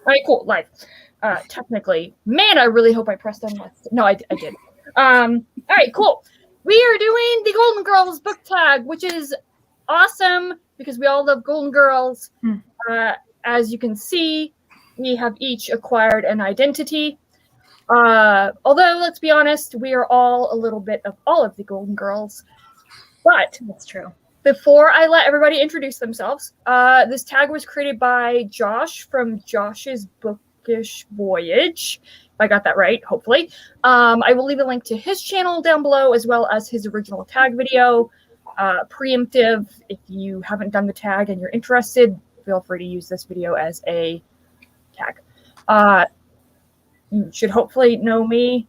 right, cool. Live. Technically, man, I really hope I pressed on. No, I did. All right, cool. We are doing the Golden Girls book tag, which is awesome because we all love Golden Girls. As you can see, we have each acquired an identity. Although, let's be honest, we are all a little bit of all of the Golden Girls. But that's true. Before I let everybody introduce themselves, this tag was created by Josh from Josh's Bookish Voyage. If I got that right, hopefully. I will leave a link to his channel down below, as well as his original tag video. Preemptive, if you haven't done the tag and you're interested, feel free to use this video as a tag. You should hopefully know me.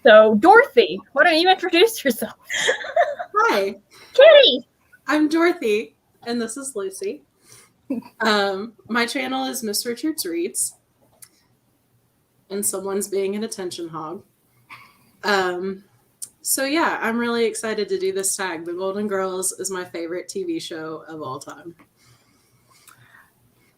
So, Dorothy, why don't you introduce yourself? Hi. Kitty! I'm Dorothy, and this is Lucy. My channel is Miss Richards Reads, and someone's being an attention hog. So yeah, I'm really excited to do this tag. The Golden Girls is my favorite TV show of all time.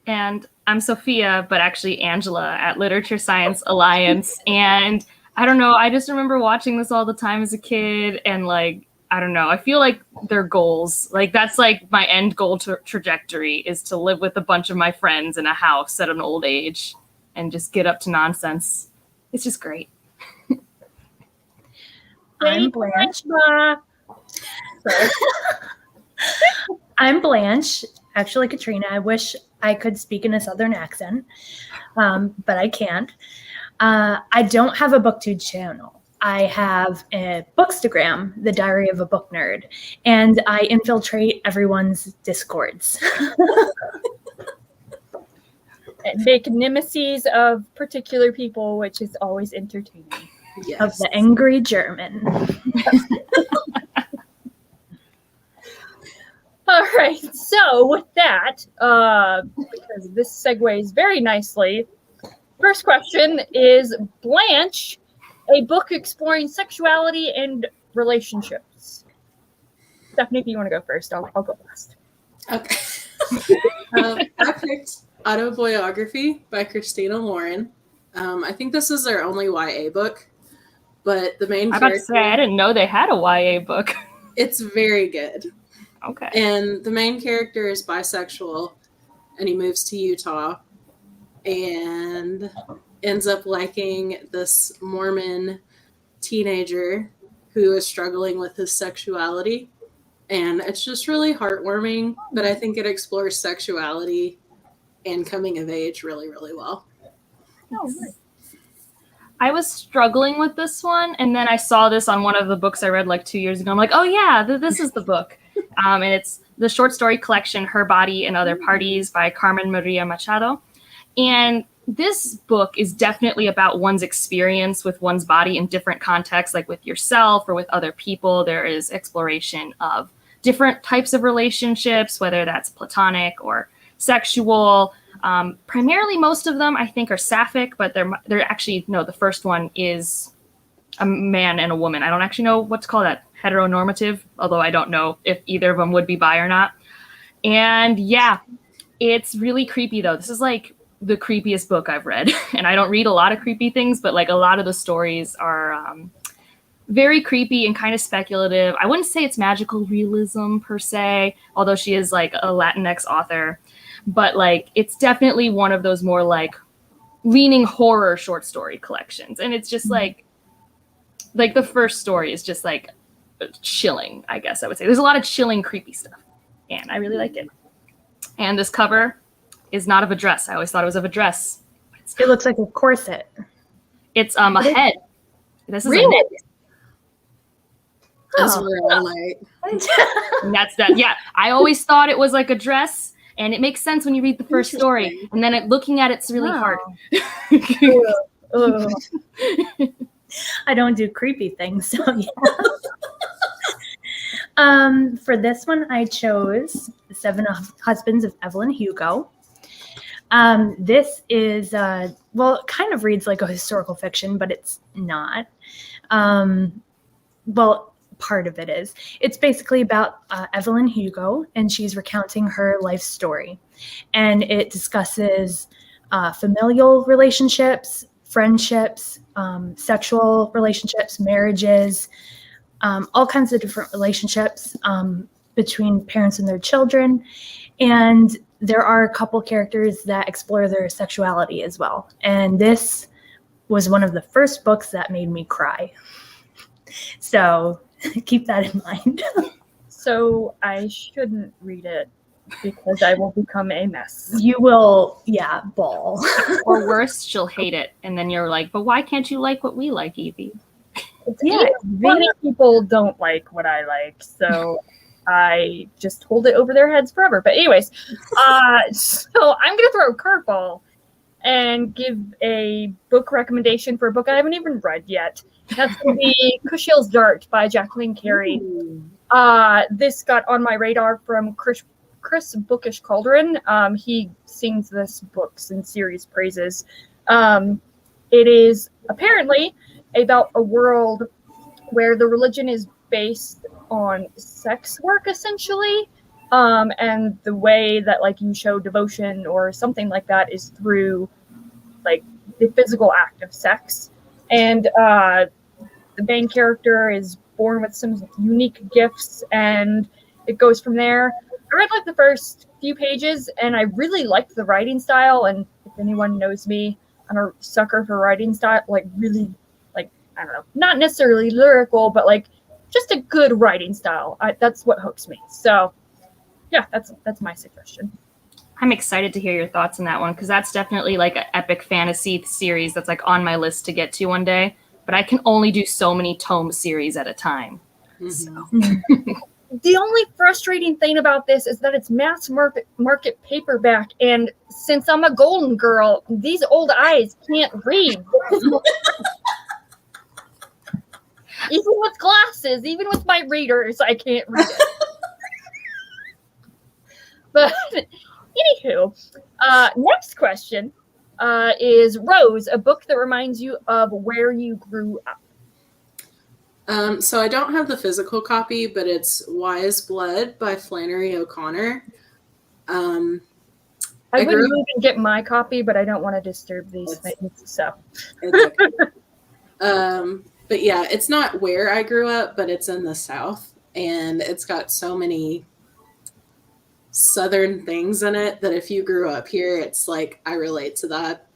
And I'm Sophia, but actually Angela at Literature Science Alliance. And I don't know, I just remember watching this all the time as a kid, and like, I don't know, I feel like their goals, like that's like my end goal trajectory is to live with a bunch of my friends in a house at an old age and just get up to nonsense. It's just great. I'm Blanche. I'm Blanche. Actually, Katrina, I wish I could speak in a Southern accent, but I can't. I don't have a BookTube channel. I have a Bookstagram, The Diary of a Book Nerd, and I infiltrate everyone's Discords. And make nemesis of particular people, which is always entertaining. Yes. Of the angry German. All right, so with that, because this segues very nicely, first question is, Blanche, a book exploring sexuality and relationships. Stephanie, if you want to go first, I'll go last. Okay. I picked Autobiography by Christina Lauren. I think this is their only YA book, but the main character... I was about to say, I didn't know they had a YA book. It's very good. Okay. And the main character is bisexual, and he moves to Utah and ends up liking this Mormon teenager who is struggling with his sexuality. And it's just really heartwarming, but I think it explores sexuality and coming of age really, really well. Oh, nice. I was struggling with this one, and then I saw this on one of the books I read like 2 years ago. I'm like, oh yeah, this is the book. And it's the short story collection, Her Body and Other Parties by Carmen Maria Machado. And this book is definitely about one's experience with one's body in different contexts, like with yourself or with other people. There is exploration of different types of relationships, whether that's platonic or sexual. Primarily, most of them, I think, are sapphic, but they're actually, no, the first one is a man and a woman. I don't actually know what to call that, heteronormative, although I don't know if either of them would be bi or not. And yeah, it's really creepy, though. This is like the creepiest book I've read. And I don't read a lot of creepy things, but like a lot of the stories are very creepy and kind of speculative. I wouldn't say it's magical realism per se, although she is like a Latinx author. But like, it's definitely one of those more like leaning horror short story collections. And it's just like the first story is just like chilling, I guess I would say. There's a lot of chilling, creepy stuff. And I really like it. And this cover is not of a dress. I always thought it was of a dress. It looks like a corset. It's a head. This is Really? a neck. As we're all like... And that's that. Yeah, I always thought it was like a dress. And it makes sense when you read the first story. And then looking at it's really hard. I don't do creepy things, so yeah. For this one, I chose The Seven Husbands of Evelyn Hugo. This is, well, it kind of reads like a historical fiction, but it's not. Well, part of it is. It's basically about Evelyn Hugo, and she's recounting her life story. And it discusses familial relationships, friendships, sexual relationships, marriages, all kinds of different relationships between parents and their children. And there are a couple characters that explore their sexuality as well. And this was one of the first books that made me cry. So keep that in mind. So I shouldn't read it because I will become a mess. You will, bawl. Or worse, she'll hate it. And then you're like, but why can't you like what we like, Evie? Yeah, Many people don't like what I like, so I just hold it over their heads forever. But anyways, so I'm going to throw a curveball and give a book recommendation for a book I haven't even read yet. That's going to be Cushill's Dart by Jacqueline Carey. This got on my radar from Chris Bookish Cauldron. He sings this book's in serious praises. It is apparently about a world where the religion is based on sex work, essentially. And the way that like you show devotion or something like that is through like the physical act of sex. And the main character is born with some unique gifts, and it goes from there. I read like the first few pages, and I really liked the writing style. And if anyone knows me, I'm a sucker for writing style, like really, like, I don't know, not necessarily lyrical, but like just a good writing style. That's what hooks me. So yeah, that's my suggestion. I'm excited to hear your thoughts on that one, because that's definitely like an epic fantasy series that's like on my list to get to one day. But I can only do so many tome series at a time. Mm-hmm. So. The only frustrating thing about this is that it's mass market paperback, and since I'm a golden girl, these old eyes can't read. Even with glasses, even with my readers, I can't read it. But anywho, next question is Rose, a book that reminds you of where you grew up. So I don't have the physical copy, but it's Wise Blood by Flannery O'Connor. I wouldn't even get my copy, but I don't want to disturb these things. So, it's okay. But yeah, it's not where I grew up, but it's in the South, and it's got so many Southern things in it that if you grew up here, it's like I relate to that.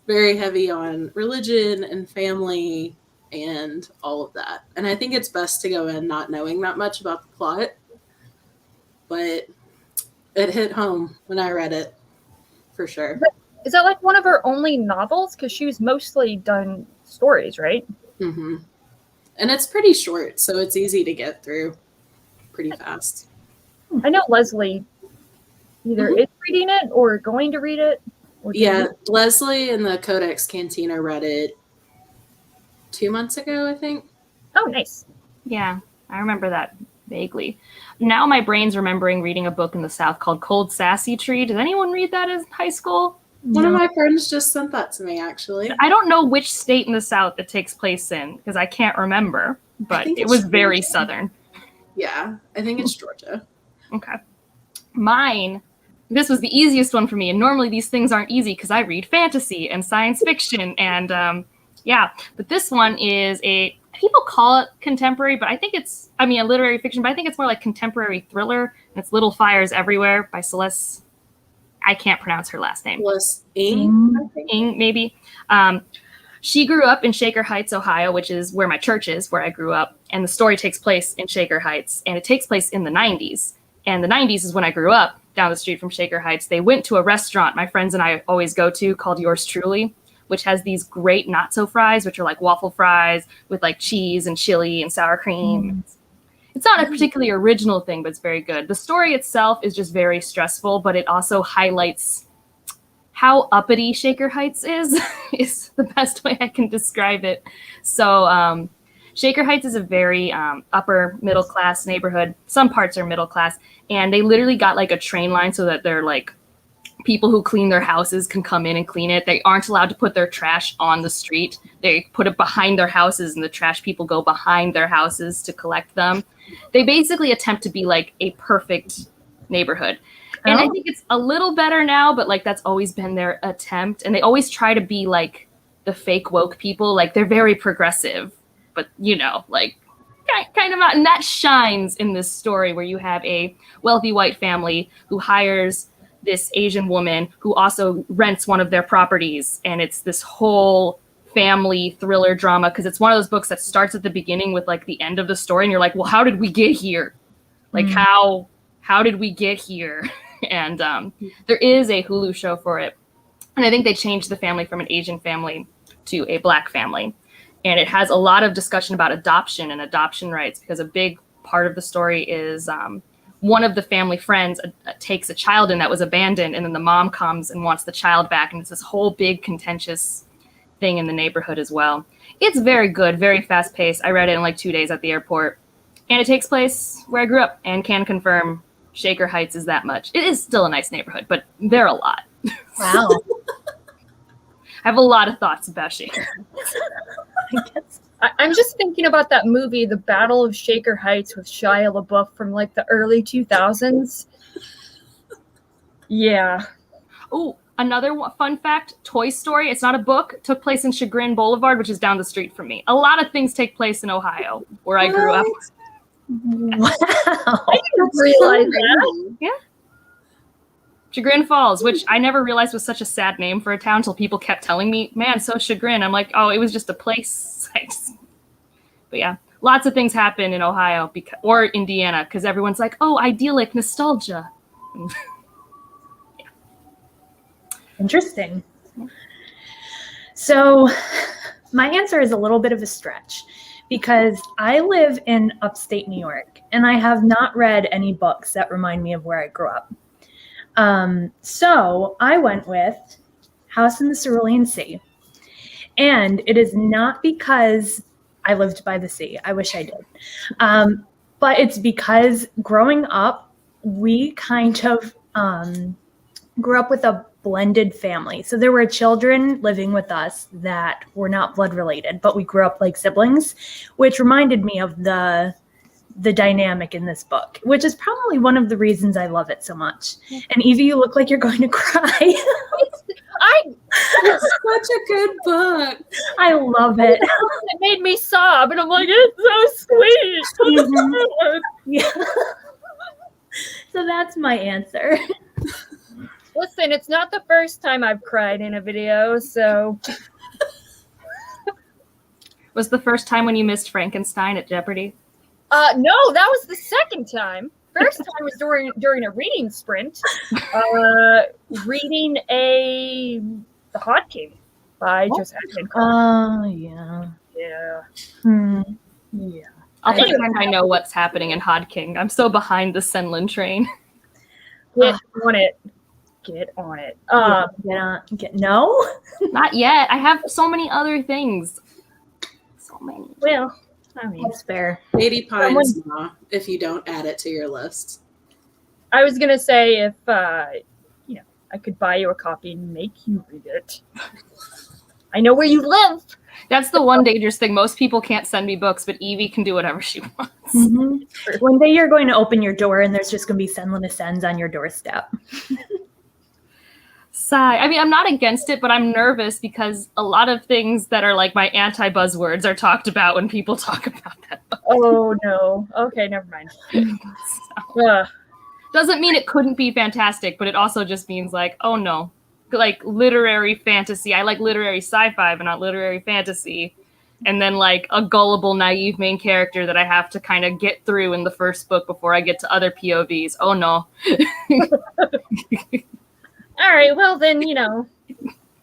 Very heavy on religion and family and all of that. And I think it's best to go in not knowing that much about the plot, but it hit home when I read it, for sure. Is that like one of her only novels? Because she was mostly done stories, right? Mm-hmm. And it's pretty short, so it's easy to get through pretty fast. I know Leslie either is reading it or going to read it. Yeah, Leslie in the Codex Cantina read it 2 months ago, I think. Oh, nice. Yeah, I remember that vaguely. Now my brain's remembering reading a book in the South called Cold Sassy Tree. Did anyone read that in high school? One of my friends just sent that to me, actually. I don't know which state in the South it takes place in, because I can't remember, but it was very Southern. Yeah, I think it's Georgia. Okay. Mine, this was the easiest one for me, and normally these things aren't easy because I read fantasy and science fiction, and but this one is people call it contemporary, but I think a literary fiction, but I think it's more like contemporary thriller, and it's Little Fires Everywhere by Celeste. I can't pronounce her last name. Celeste Ng, maybe. She grew up in Shaker Heights, Ohio, which is where my church is, where I grew up. And the story takes place in Shaker Heights, and it takes place in the 90s. And the 90s is when I grew up down the street from Shaker Heights. They went to a restaurant my friends and I always go to called Yours Truly, which has these great natso fries, which are like waffle fries with like cheese and chili and sour cream. It's not a particularly original thing, but it's very good. The story itself is just very stressful, but it also highlights how uppity Shaker Heights is the best way I can describe it. So Shaker Heights is a very upper middle class neighborhood. Some parts are middle class, and they literally got like a train line so that they're like people who clean their houses can come in and clean it. They aren't allowed to put their trash on the street. They put it behind their houses, and the trash people go behind their houses to collect them. They basically attempt to be like a perfect neighborhood. And I Oh. think it's a little better now, but like that's always been their attempt. And they always try to be like the fake woke people. Like they're very progressive, but you know, like kind of not. And that shines in this story where you have a wealthy white family who hires this Asian woman who also rents one of their properties. And it's this whole family thriller drama because it's one of those books that starts at the beginning with like the end of the story. And you're like, well, how did we get here? Like how did we get here? And there is a Hulu show for it. And I think they changed the family from an Asian family to a Black family. And it has a lot of discussion about adoption and adoption rights because a big part of the story is one of the family friends takes a child in that was abandoned. And then the mom comes and wants the child back. And it's this whole big contentious thing in the neighborhood as well. It's very good, very fast paced. I read it in like 2 days at the airport. And it takes place where I grew up and can confirm Shaker Heights is that much. It is still a nice neighborhood, but they're a lot. Wow. I have a lot of thoughts about Shaker. I'm just thinking about that movie, The Battle of Shaker Heights, with Shia LaBeouf from like the early 2000s. Yeah. Oh, another fun fact, Toy Story, it's not a book, took place in Chagrin Boulevard, which is down the street from me. A lot of things take place in Ohio, where I grew up. Wow. I didn't realize that. Yeah. Chagrin Falls, which I never realized was such a sad name for a town until people kept telling me, man, so Chagrin. I'm like, oh, it was just a place. But yeah, lots of things happen in Ohio or Indiana because everyone's like, oh, idyllic nostalgia. Yeah. Interesting. So my answer is a little bit of a stretch because I live in upstate New York and I have not read any books that remind me of where I grew up. So I went with House in the Cerulean Sea. And it is not because I lived by the sea. I wish I did. But it's because growing up, we kind of grew up with a blended family. So there were children living with us that were not blood related, but we grew up like siblings, which reminded me of the dynamic in this book, which is probably one of the reasons I love it so much. And Evie, you look like you're going to cry. It's such a good book. I love it. It made me sob, and I'm like, it's so sweet. Mhm. Yeah. So that's my answer. Listen, it's not the first time I've cried in a video, so. Was the first time when you missed Frankenstein at Jeopardy? No, that was the second time. First time was during a reading sprint, reading The Hot King by Joseph Conrad. Oh, yeah. Yeah. Yeah. I'll pretend I know what's happening in Hod King. I'm so behind the Senlin train. Get on it. Get on it. No? Not yet. I have so many other things. So many. Well, I mean, That's fair. 80 Pines Law, if you don't add it to your list. I was gonna say if I could buy you a copy and make you read it. I know where you live. That's the one dangerous thing. Most people can't send me books, but Evie can do whatever she wants. Mm-hmm. One day you're going to open your door and there's just going to be Senlin Ascends on your doorstep. Sigh. I mean, I'm not against it, but I'm nervous because a lot of things that are like my anti-buzzwords are talked about when people talk about that book. Oh, no. Okay, never mind. Doesn't mean it couldn't be fantastic, but it also just means like, oh no. Like literary fantasy. I like literary sci-fi, but not literary fantasy. And then like a gullible, naive main character that I have to kind of get through in the first book before I get to other POVs. Oh no. All right, well then,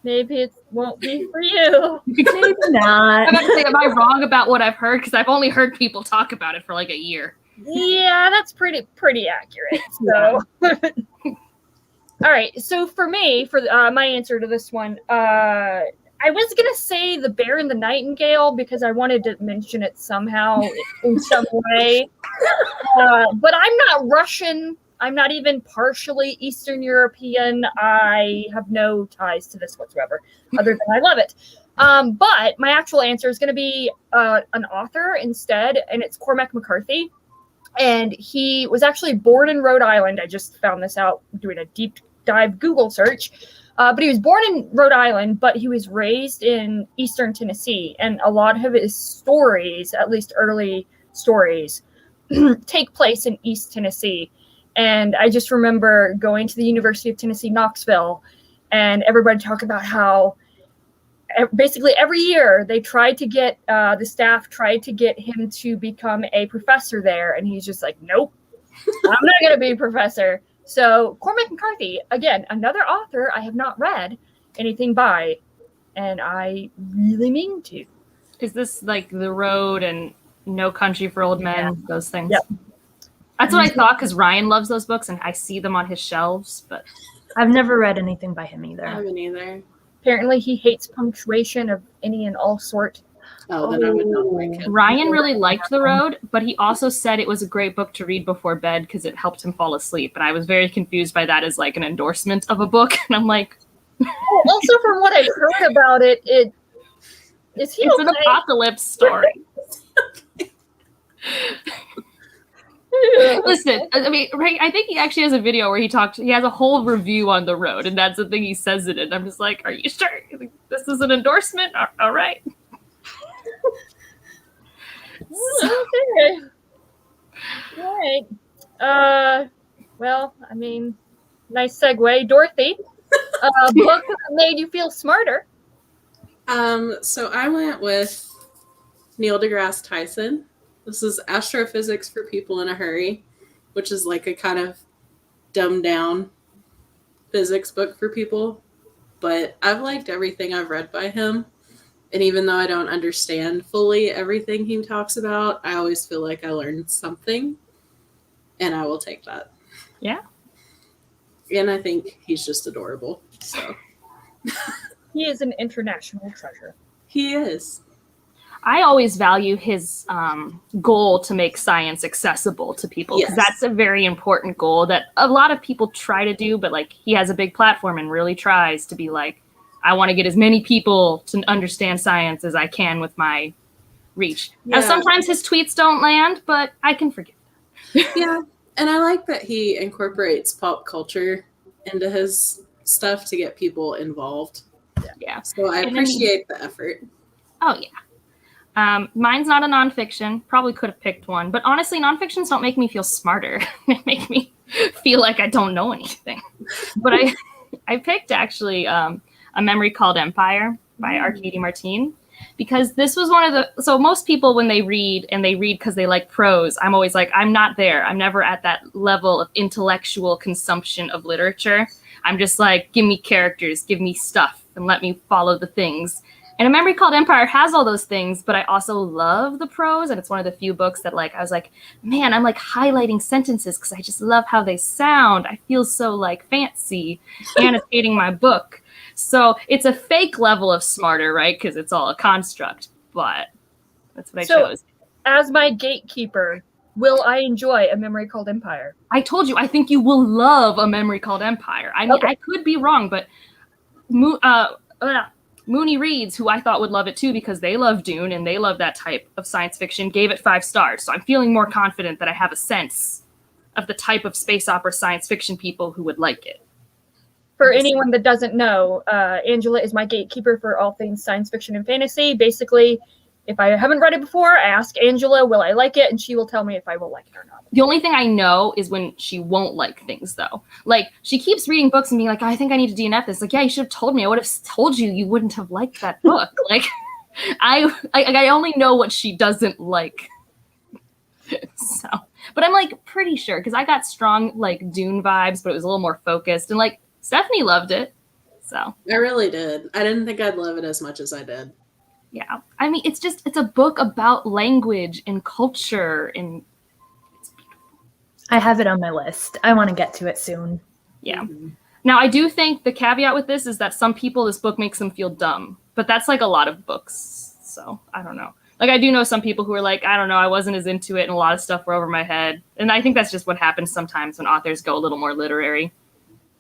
maybe it won't be for you. Maybe not. I'm about to say, am I wrong about what I've heard? Because I've only heard people talk about it for like a year. Yeah, that's pretty accurate. So, all right. So for me, for my answer to this one, I was gonna say The Bear and the Nightingale because I wanted to mention it somehow in some way, but I'm not Russian. I'm not even partially Eastern European. I have no ties to this whatsoever, other than I love it. But my actual answer is going to be an author instead, and it's Cormac McCarthy. And he was actually born in Rhode Island. I just found this out doing a deep dive Google search. But he was born in Rhode Island, but he was raised in Eastern Tennessee. And a lot of his stories, at least early stories, take place in East Tennessee. And I just remember going to the University of Tennessee, Knoxville, and everybody talk about how basically every year they tried to get, the staff tried to get him to become a professor there. And he's just like, nope, I'm not going to be a professor. So Cormac McCarthy, again, another author I have not read anything by, and I really mean to. Is this like The Road and No Country for Old Men, those things? Yep. That's what I thought, because Ryan loves those books, and I see them on his shelves, but I've never read anything by him I either. haven't either. Apparently he hates punctuation of any and all sort. Oh, then I would not like him. Ryan really liked The Road, but he also said it was a great book to read before bed because it helped him fall asleep. And I was very confused by that as like an endorsement of a book. And I'm like, Also, from what I've heard about it, it's an apocalypse story. Listen, I mean, right, I think he actually has a video where he has a whole review on The Road, and that's the thing he says in it. I'm just like, are you sure? This is an endorsement? All right. Okay. All right. Well, I mean, nice segue. Dorothy, a book that made you feel smarter. So I went with Neil deGrasse Tyson. This is Astrophysics for People in a Hurry, which is like a kind of dumbed down physics book for people. But I've liked everything I've read by him. And even though I don't understand fully everything he talks about, I always feel like I learned something. And I will take that. Yeah. And I think he's just adorable. So He is an international treasure. he is. I always value his goal to make science accessible to people, because Yes. that's a very important goal that a lot of people try to do, but like he has a big platform and really tries to be like, I want to get as many people to understand science as I can with my reach. Now, Yeah. sometimes his tweets don't land, but I can forgive them. Yeah. And I like that he incorporates pop culture into his stuff to get people involved. Yeah. So I And then- appreciate the effort. Oh, yeah. Mine's not a nonfiction. Probably could have picked one. But honestly, nonfictions don't make me feel smarter. They make me feel like I don't know anything. But I picked actually A Memory Called Empire by Arcady Martin. Because this was one of the... So most people, when they read, and they read because they like prose, I'm always like, I'm not there. I'm never at that level of intellectual consumption of literature. I'm just like, give me characters, give me stuff, and let me follow the things. And A Memory Called Empire has all those things, but I also love the prose, and it's one of the few books that like I was like, man, I'm like highlighting sentences because I just love how they sound. I feel so like fancy annotating my book. So it's a fake level of smarter, right? Because it's all a construct, but that's what I chose. As my gatekeeper, will I enjoy A Memory Called Empire? I told you, I think you will love A Memory Called Empire. I mean, Okay. I could be wrong, but Mooney Reads, who I thought would love it too because they love Dune and they love that type of science fiction, gave it 5 stars. So I'm feeling more confident that I have a sense of the type of space opera science fiction people who would like it. For anyone that doesn't know, Angela is my gatekeeper for all things science fiction and fantasy. Basically, if I haven't read it before, I ask Angela, will I like it? And she will tell me if I will like it or not. The only thing I know is when she won't like things, though. Like, she keeps reading books and being like, oh, I think I need to DNF this. Like, yeah, you should have told me. I would have told you you wouldn't have liked that book. Like, I only know what she doesn't like. So, but I'm, like, pretty sure, because I got strong, like, Dune vibes, but it was a little more focused. And, like, Stephanie loved it. So. I really did. I didn't think I'd love it as much as I did. Yeah. I mean, it's a book about language and culture and I have it on my list. I want to get to it soon. yeah. Now, I do think the caveat with this is that some people, this book makes them feel dumb. But that's like a lot of books. So, I don't know. Like, I do know some people who are like, I don't know, I wasn't as into it and a lot of stuff were over my head. And I think that's just what happens sometimes when authors go a little more literary.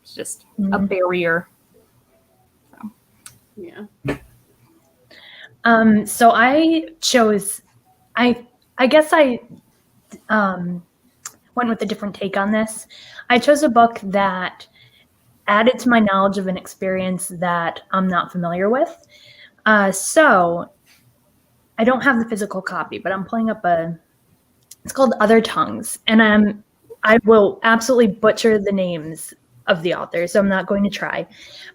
It's just a barrier. So. Yeah. So I chose, I guess I went with a different take on this. I chose a book that added to my knowledge of an experience that I'm not familiar with. So I don't have the physical copy, but I'm pulling up it's called Other Tongues. And I will absolutely butcher the names of the author, so I'm not going to try.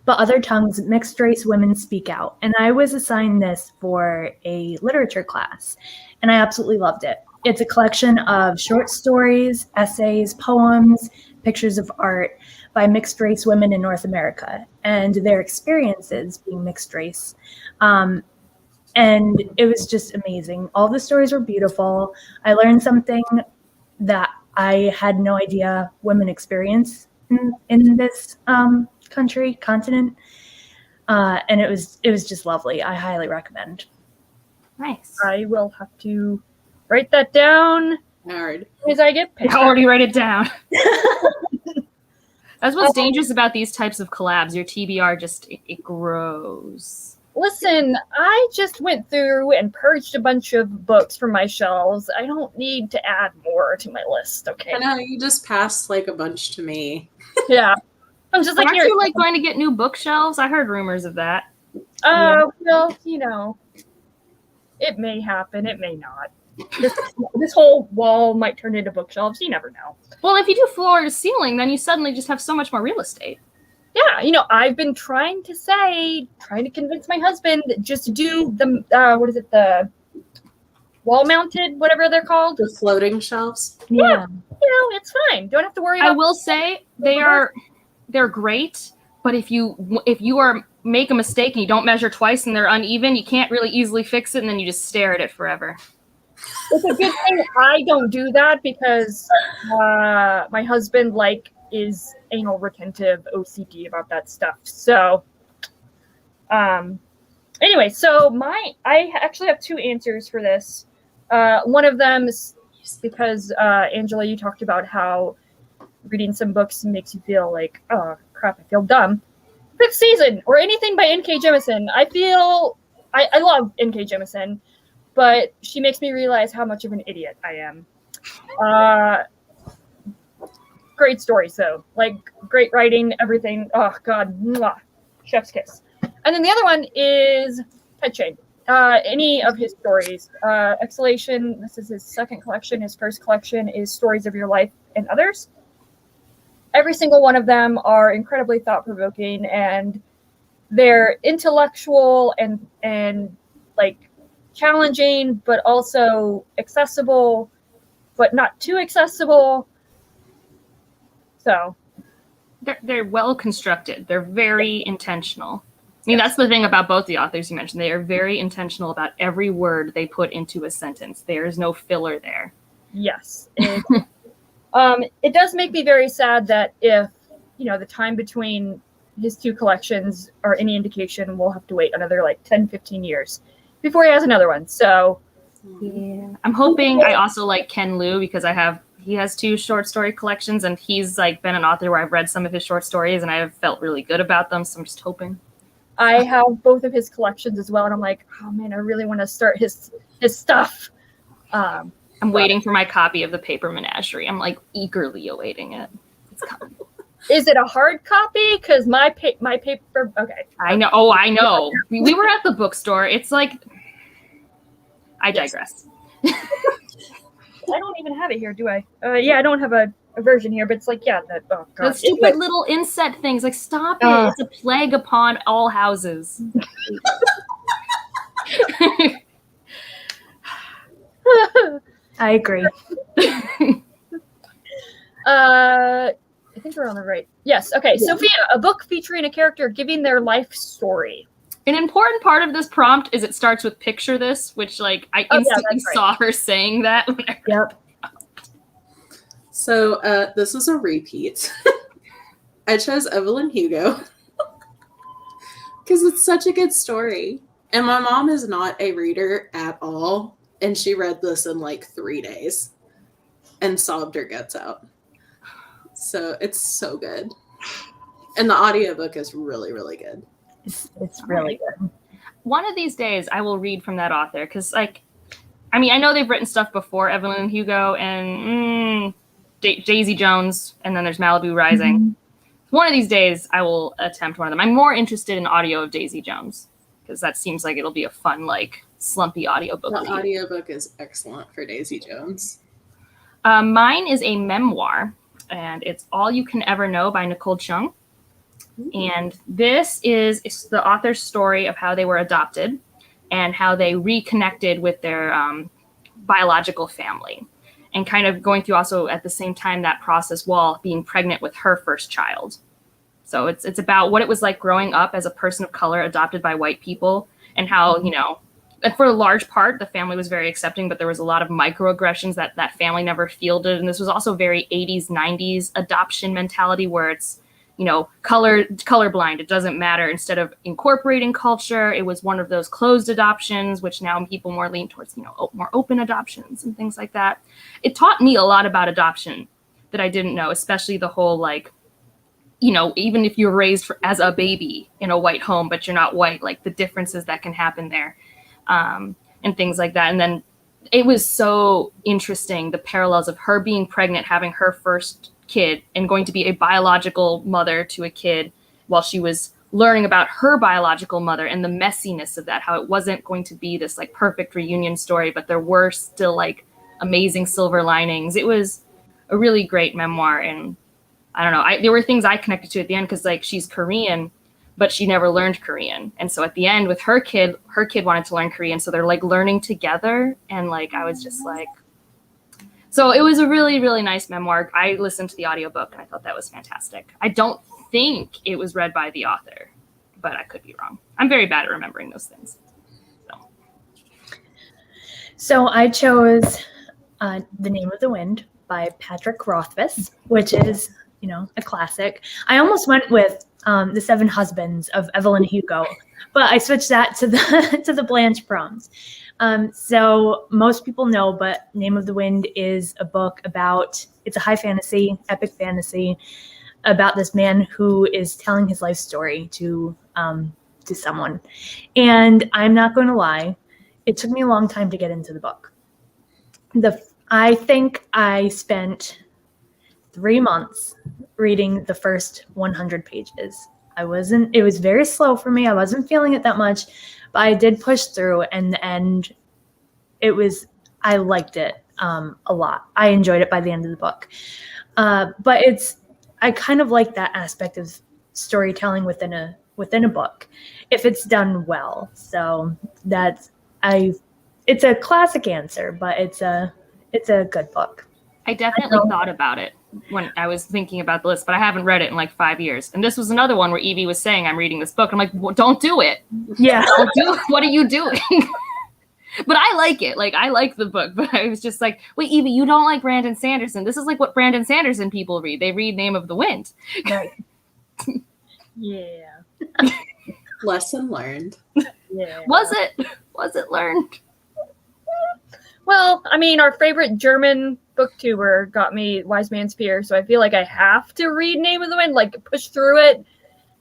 But Other Tongues, Mixed Race Women Speak Out. And I was assigned this for a literature class, and I absolutely loved it. It's a collection of short stories, essays, poems, pictures of art by mixed race women in North America and their experiences being mixed race. And it was just amazing. All the stories were beautiful. I learned something that I had no idea women experience in this continent. And it was just lovely. I highly recommend. Nice. I will have to write that down Hard. as I get paid. I already write it down. That's what's dangerous about these types of collabs. Your TBR just it grows. Listen, I just went through and purged a bunch of books from my shelves. I don't need to add more to my list, okay? I know, you just passed like a bunch to me. Yeah. I'm just like, Aren't here. you like going to get new bookshelves? I heard rumors of that. Well, you know, it may happen, it may not. This whole wall might turn into bookshelves. You never know. Well, if you do floor to ceiling, then you suddenly just have so much more real estate. Yeah, you know, I've been trying to convince my husband just to do the the wall-mounted, whatever they're called. The floating shelves. Yeah, you know, it's fine. Don't have to worry about. I will say they're great, but if you make a mistake and you don't measure twice and they're uneven, you can't really easily fix it, and then you just stare at it forever. It's a good thing I don't do that because my husband is anal retentive OCD about that stuff. So anyway, so I actually have two answers for this. One of them is because Angela, you talked about how reading some books makes you feel like, oh crap, I feel dumb. Fifth Season or anything by N.K. Jemisin. I love N.K. Jemisin, but she makes me realize how much of an idiot I am. Great stories, though. Like, great writing, everything. Oh, God. Mwah. Chef's kiss. And then the other one is Ted Chiang. Any of his stories. Exhalation, this is his second collection. His first collection is Stories of Your Life and Others. Every single one of them are incredibly thought-provoking, and they're intellectual and like, challenging, but also accessible, but not too accessible. So They're well constructed. They're very intentional. I mean, that's the thing about both the authors you mentioned. They are very intentional about every word they put into a sentence. There is no filler there. yes, it does make me very sad that if the time between his two collections are any indication, we'll have to wait another 10-15 years before he has another one. So yeah, I'm hoping. I also like Ken Liu because he has two short story collections, and he's been an author where I've read some of his short stories and I have felt really good about them. So I'm just hoping. I have both of his collections as well, and I'm like, oh man, I really want to start his stuff. I'm waiting for my copy of The Paper Menagerie. I'm eagerly awaiting it. It's coming. Is it a hard copy? Because my paper. Okay. I know. Oh, I know. We were at the bookstore. It's I digress. I don't even have it here, do I? Yeah, I don't have a version here, but it's oh god. Those stupid little inset things. Stop it. It's a plague upon all houses. I agree. I think we're on the right. Yes. Okay. Yeah. Sophia, a book featuring a character giving their life story. An important part of this prompt is it starts with "picture this," which I instantly saw her saying that. Yep. So this is a repeat. I chose Evelyn Hugo because it's such a good story. And my mom is not a reader at all. And she read this in 3 days and sobbed her guts out. So it's so good. And the audiobook is really, really good. It's really good. One of these days I will read from that author because I know they've written stuff before, Evelyn Hugo, and Daisy Jones, and then there's Malibu Rising. Mm-hmm. One of these days, I will attempt one of them. I'm more interested in audio of Daisy Jones because that seems like it'll be a fun, like, slumpy audiobook. The audiobook is excellent for Daisy Jones. Mine is a memoir, and it's All You Can Ever Know by Nicole Chung. And this is the author's story of how they were adopted and how they reconnected with their biological family, and kind of going through also at the same time that process while being pregnant with her first child. So it's about what it was like growing up as a person of color adopted by white people, and how, you know, and for a large part, the family was very accepting, but there was a lot of microaggressions that family never fielded. And this was also very 80s, 90s adoption mentality where it's, you know, colorblind. It doesn't matter. Instead of incorporating culture, it was one of those closed adoptions, which now people more lean towards, you know, more open adoptions and things like that. It taught me a lot about adoption that I didn't know, especially the whole, like, you know, even if you're raised as a baby in a white home, but you're not white, like the differences that can happen there. And things like that. And then it was so interesting, the parallels of her being pregnant, having her first kid, and going to be a biological mother to a kid while she was learning about her biological mother, and the messiness of that, how it wasn't going to be this like perfect reunion story, but there were still like amazing silver linings. It was a really great memoir. And I don't know, there were things I connected to at the end, because like she's Korean, but she never learned Korean. And so at the end with her kid wanted to learn Korean. So they're like learning together. And like, I was just like, so it was a really, really nice memoir. I listened to the audiobook and I thought that was fantastic. I don't think it was read by the author, but I could be wrong. I'm very bad at remembering those things. So I chose The Name of the Wind by Patrick Rothfuss, which is, you know, a classic. I almost went with The Seven Husbands of Evelyn Hugo, but I switched that to the Blanche proms. So most people know, but Name of the Wind is a book about, it's a high fantasy, epic fantasy about this man who is telling his life story to someone. And I'm not going to lie, it took me a long time to get into the book. I think I spent 3 months reading the first 100 pages. It was very slow for me. I wasn't feeling it that much, but I did push through, and the end, I liked it a lot. I enjoyed it by the end of the book. But I kind of like that aspect of storytelling within a book, if it's done well. So it's a classic answer, but it's a good book. I definitely thought about it when I was thinking about the list, but I haven't read it in like 5 years. And this was another one where Evie was saying, I'm reading this book. I'm like, well, don't do it. Yeah. Don't do it. What are you doing? But I like it. Like, I like the book, but I was just like, wait, Evie, you don't like Brandon Sanderson. This is like what Brandon Sanderson people read. They read Name of the Wind. Right. Yeah. Lesson learned. Yeah. Was it learned? Well, I mean, our favorite German booktuber got me Wise Man's Fear, so I feel like I have to read Name of the Wind, like push through it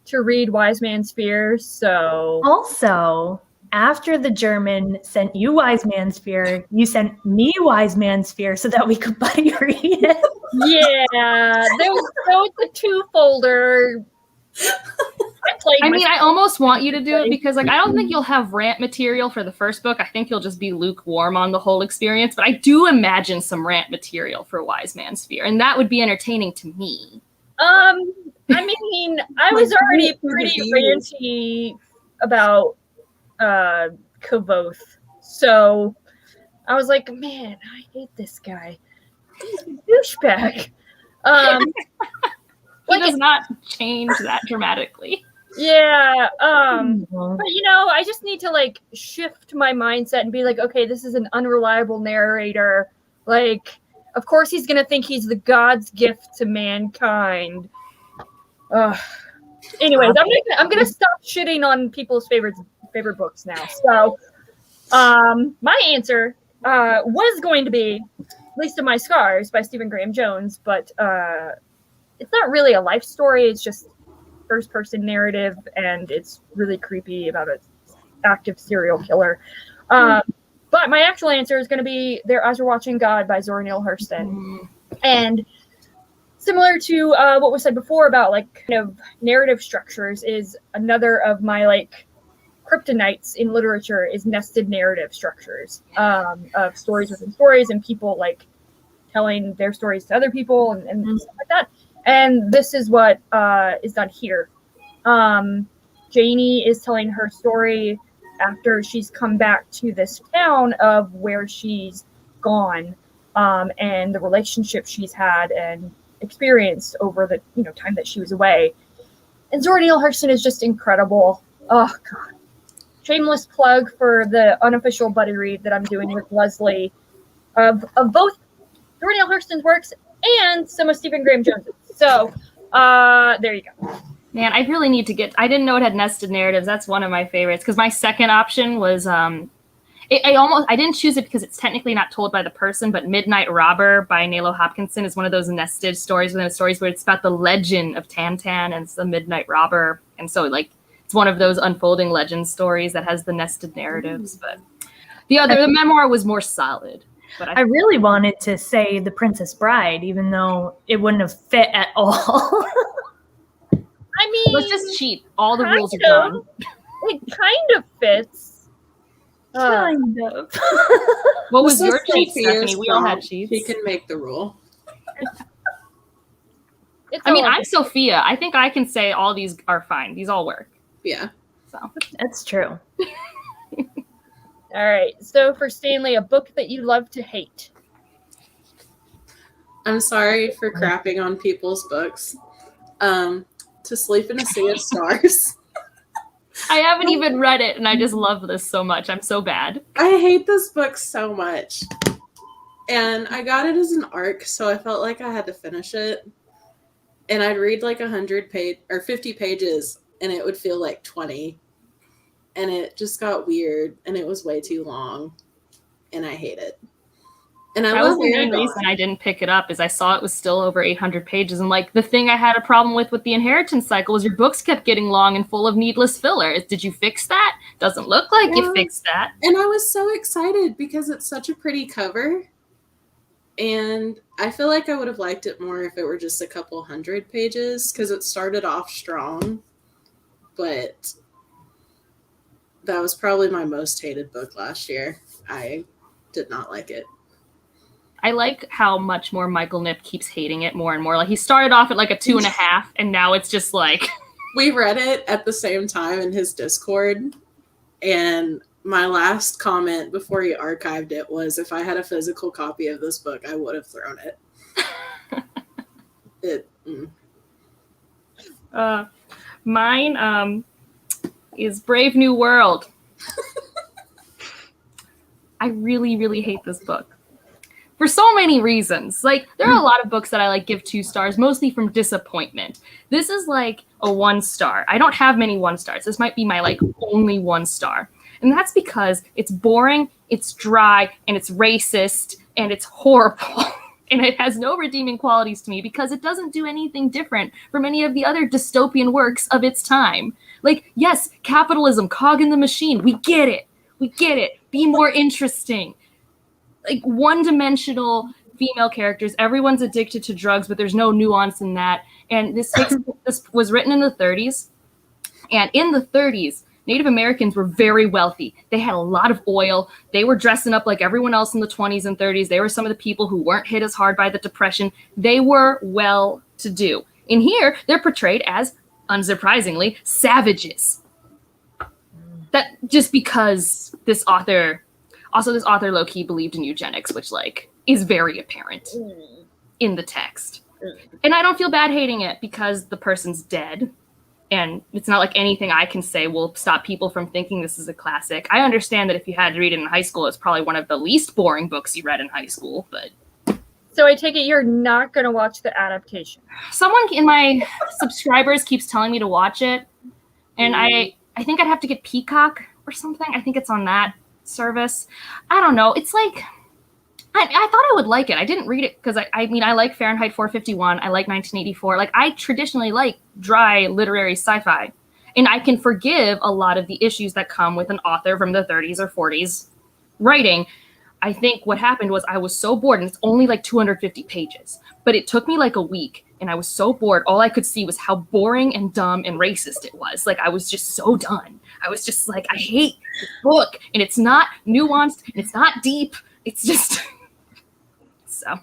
to read Wise Man's Fear. So also, after the German sent you Wise Man's Fear, you sent me Wise Man's Fear so that we could buddy read it. Yeah, it's a two-folder. I almost want you to do it because, like, I don't think you'll have rant material for the first book. I think you'll just be lukewarm on the whole experience. But I do imagine some rant material for Wise Man's Fear, and that would be entertaining to me. I mean, I was already pretty ranty about Kavoth, so I was like, man, I hate this guy. He's a douchebag. He does not change that dramatically. Yeah. But you know, I just need to like shift my mindset and be like, okay, this is an unreliable narrator. Like, of course he's gonna think he's the God's gift to mankind. Anyways, I'm gonna stop shitting on people's favorite books now. So my answer was going to be Least of My Scars by Stephen Graham Jones, but it's not really a life story. It's just first-person narrative, and it's really creepy about an active serial killer. But my actual answer is going to be Their Eyes Were Watching God by Zora Neale Hurston. And similar to what was said before about like kind of narrative structures, is another of my like kryptonites in literature is nested narrative structures of stories within stories and people like telling their stories to other people and stuff like that. And this is what is done here. Janie is telling her story after she's come back to this town of where she's gone, and the relationship she's had and experienced over the time that she was away. And Zora Neale Hurston is just incredible. Oh god. Shameless plug for the unofficial buddy read that I'm doing with Leslie of both Zora Neale Hurston's works and some of Stephen Graham Jones's. So there you go. Man, I really need to get. I didn't know it had nested narratives. That's one of my favorites because my second option was I didn't choose it because it's technically not told by the person, but Midnight Robber by Nalo Hopkinson is one of those nested stories within stories where it's about the legend of Tantan and it's the Midnight Robber, and so like it's one of those unfolding legend stories that has the nested narratives. But the memoir was more solid. But I really wanted to say The Princess Bride, even though it wouldn't have fit at all. I mean, let's just cheat. All the rules are gone. It kind of fits. Kind of. What was This your is cheat, Sophia's Stephanie? We all had prompt. cheats. He can make the rule. I mean, I'm Sophia. I think I can say all these are fine. These all work. Yeah. So That's true. All right. So for Stanley, a book that you love to hate. I'm sorry for crapping on people's books. To Sleep in a Sea of Stars. I haven't even read it, and I just love this so much. I'm so bad. I hate this book so much. And I got it as an ARC, so I felt like I had to finish it. And I'd read like 50 pages, and it would feel like 20. And it just got weird, and it was way too long. And I hate it. And I That love was the main reason I didn't pick it up is I saw it was still over 800 pages. And like the thing I had a problem with the inheritance cycle was your books kept getting long and full of needless filler. Did you fix that? Doesn't look like you fixed that. And I was so excited because it's such a pretty cover. And I feel like I would have liked it more if it were just a couple hundred pages because it started off strong. But that was probably my most hated book last year. I did not like it. I like how much more Michael Knipp keeps hating it more and more. Like he started off at like a 2.5, and now it's just like we read it at the same time in his Discord, and my last comment before he archived it was, if I had a physical copy of this book, I would have thrown it. Mine is Brave New World. I really, really hate this book. For so many reasons. Like, there are a lot of books that I like give 2 stars, mostly from disappointment. This is like a 1 star. I don't have many 1 stars. This might be my like only 1 star. And that's because it's boring, it's dry, and it's racist, and it's horrible. And it has no redeeming qualities to me because it doesn't do anything different from any of the other dystopian works of its time. Like, yes, capitalism, cog in the machine. We get it. We get it. Be more interesting. Like one-dimensional female characters. Everyone's addicted to drugs, but there's no nuance in that. And this was written in the 30s. And in the 30s, Native Americans were very wealthy. They had a lot of oil. They were dressing up like everyone else in the 20s and 30s. They were some of the people who weren't hit as hard by the Depression. They were well-to-do. In here, they're portrayed as, unsurprisingly, savages. That just because this author low-key believed in eugenics, which like is very apparent in the text. And I don't feel bad hating it because the person's dead. And it's not like anything I can say will stop people from thinking this is a classic. I understand that if you had to read it in high school, it's probably one of the least boring books you read in high school, but... So I take it you're not going to watch the adaptation. Someone in my subscribers keeps telling me to watch it, and I think I'd have to get Peacock or something. I think it's on that service. I don't know. It's like... I thought I would like it. I didn't read it because I mean, I like Fahrenheit 451. I like 1984. Like, I traditionally like dry literary sci-fi. And I can forgive a lot of the issues that come with an author from the 30s or 40s writing. I think what happened was I was so bored, and it's only like 250 pages. But it took me like a week. and I was so bored. All I could see was how boring and dumb and racist it was. Like, I was just so done. I was just like, I hate this book, and it's not nuanced, and it's not deep. It's just so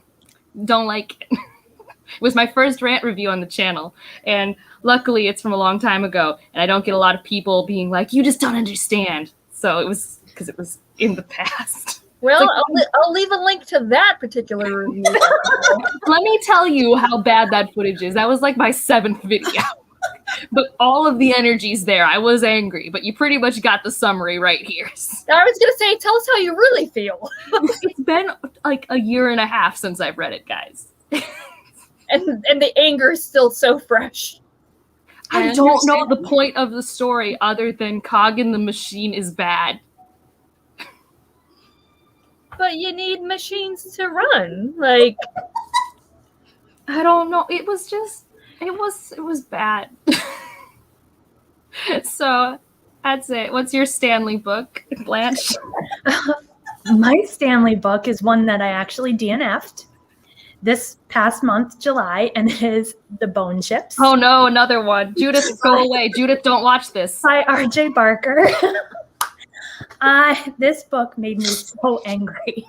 don't like it. It was my first rant review on the channel, and luckily it's from a long time ago, and I don't get a lot of people being like, you just don't understand. So it was because it was in the past. Well, Like, I'll leave a link to that particular review. let me tell you how bad that footage is. That was like my 7th video. But all of the energy's there. I was angry, but you pretty much got the summary right here. I was going to say, tell us how you really feel. It's been like a year and a half since I've read it, guys. And the anger is still so fresh. I don't know the point of the story other than Cog in the Machine is bad. But you need machines to run. Like, I don't know. It was bad. So that's it. What's your Stanley book, Blanche? My Stanley book is one that I actually DNF'd this past month, July, and it is The Bone Ships. Oh no, another one. Judith, go away. Judith, don't watch this. By R.J. Barker. This book made me so angry.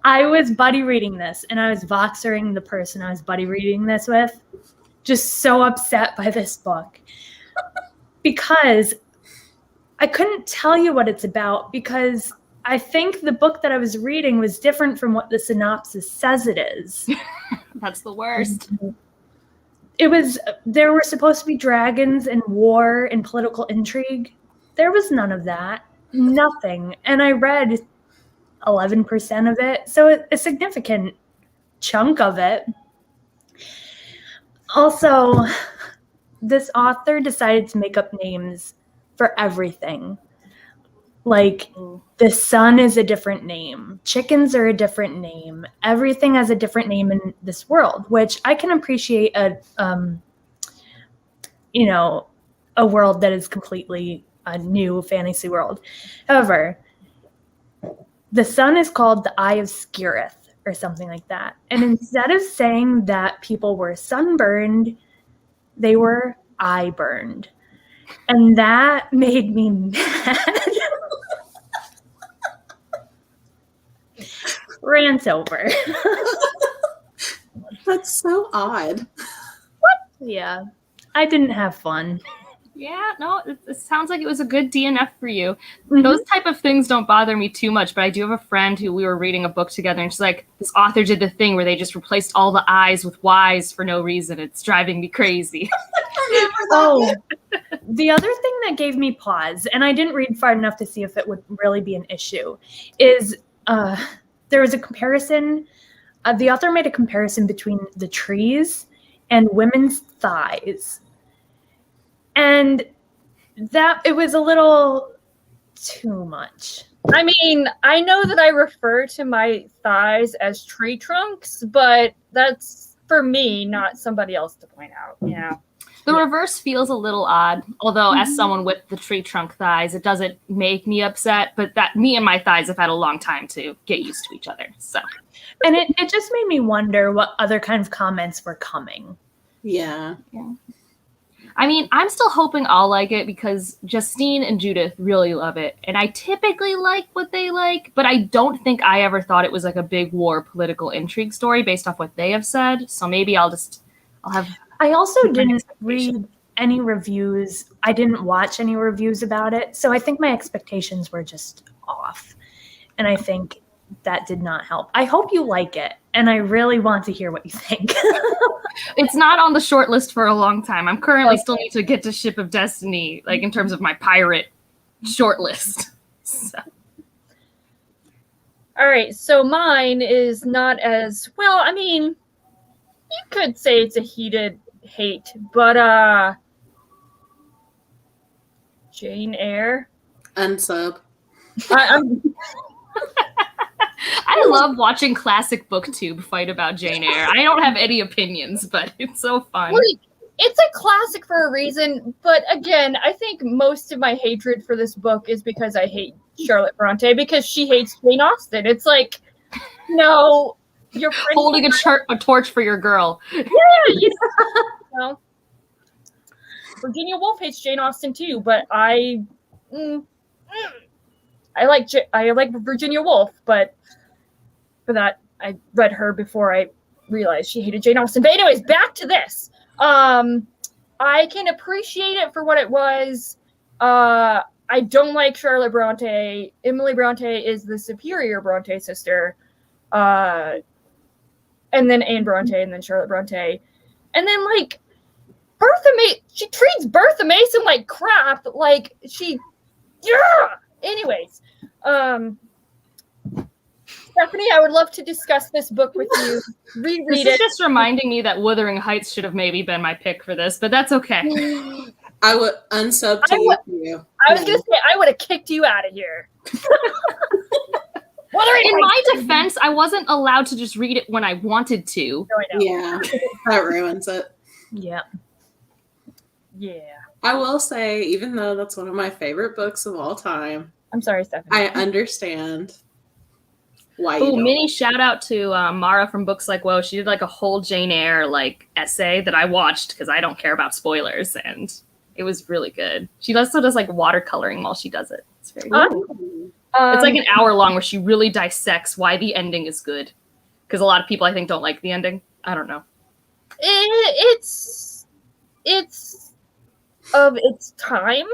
I was buddy reading this, and I was voxering the person I was buddy reading this with. Just so upset by this book. Because I couldn't tell you what it's about, because I think the book that I was reading was different from what the synopsis says it is. That's the worst. There were supposed to be dragons and war and political intrigue. There was none of that. Nothing. And I read 11% of it. So a significant chunk of it. Also, this author decided to make up names for everything. Like, the sun is a different name. Chickens are a different name. Everything has a different name in this world, which I can appreciate a world that is completely a new fantasy world. However, the sun is called the Eye of Skirith or something like that. And instead of saying that people were sunburned, they were eye burned. And that made me mad. Rant over. That's so odd. Yeah, I didn't have fun. Yeah, no, it sounds like it was a good DNF for you. Mm-hmm. Those type of things don't bother me too much, but I do have a friend who we were reading a book together, and she's like, this author did the thing where they just replaced all the I's with Y's for no reason. It's driving me crazy. Oh, the other thing that gave me pause, and I didn't read far enough to see if it would really be an issue, is there was a comparison. The author made a comparison between the trees and women's thighs. And that it was a little too much. I mean, I know that I refer to my thighs as tree trunks, but that's for me, not somebody else to point out. Yeah. The reverse feels a little odd, although as someone with the tree trunk thighs, it doesn't make me upset, but that me and my thighs have had a long time to get used to each other. So, and it just made me wonder what other kind of comments were coming. Yeah. I mean, I'm still hoping I'll like it because Justine and Judith really love it. And I typically like what they like, but I don't think I ever thought it was like a big war political intrigue story based off what they have said. So maybe I'll have... I also didn't read any reviews. I didn't watch any reviews about it. So I think my expectations were just off. And I think that did not help. I hope you like it. And I really want to hear what you think. It's not on the short list for a long time. I'm currently still need to get to Ship of Destiny, like in terms of my pirate short list. So. All right, so mine is not as well. I mean, you could say it's a heated hate, but Jane Eyre. Unsub. I love watching classic booktube fight about Jane Eyre. I don't have any opinions, but it's so fun. Like, it's a classic for a reason, but again, I think most of my hatred for this book is because I hate Charlotte Bronte because she hates Jane Austen. It's like, no, your friend Holding a torch for your girl. Well, Virginia Woolf hates Jane Austen too, but I like Virginia Woolf, but for that I read her before I realized she hated Jane Austen. But anyways, back to this. I can appreciate it for what it was. I don't like Charlotte Bronte. Emily Bronte is the superior Bronte sister. And then Anne Bronte, and then Charlotte Bronte. And then, like, she treats Bertha Mason like crap. Like, Anyways. Stephanie, I would love to discuss this book with you. Reread This it. is just reminding me that Wuthering Heights should have maybe been my pick for this, but that's okay. I would unsub to you. I was going to say, I would have kicked you out of here. In my defense, I wasn't allowed to just read it when I wanted to. No, I know. Yeah, that ruins it. Yeah. Yeah. I will say, even though that's one of my favorite books of all time, I'm sorry, Stephanie. I understand why you Oh, don't. mini shout out to Mara from Books Like Whoa. She did like a whole Jane Eyre like essay that I watched because I don't care about spoilers, and it was really good. She also does like watercoloring while she does it. It's very cool. It's like an hour long where she really dissects why the ending is good. Because a lot of people I think don't like the ending. I don't know. It's of its time.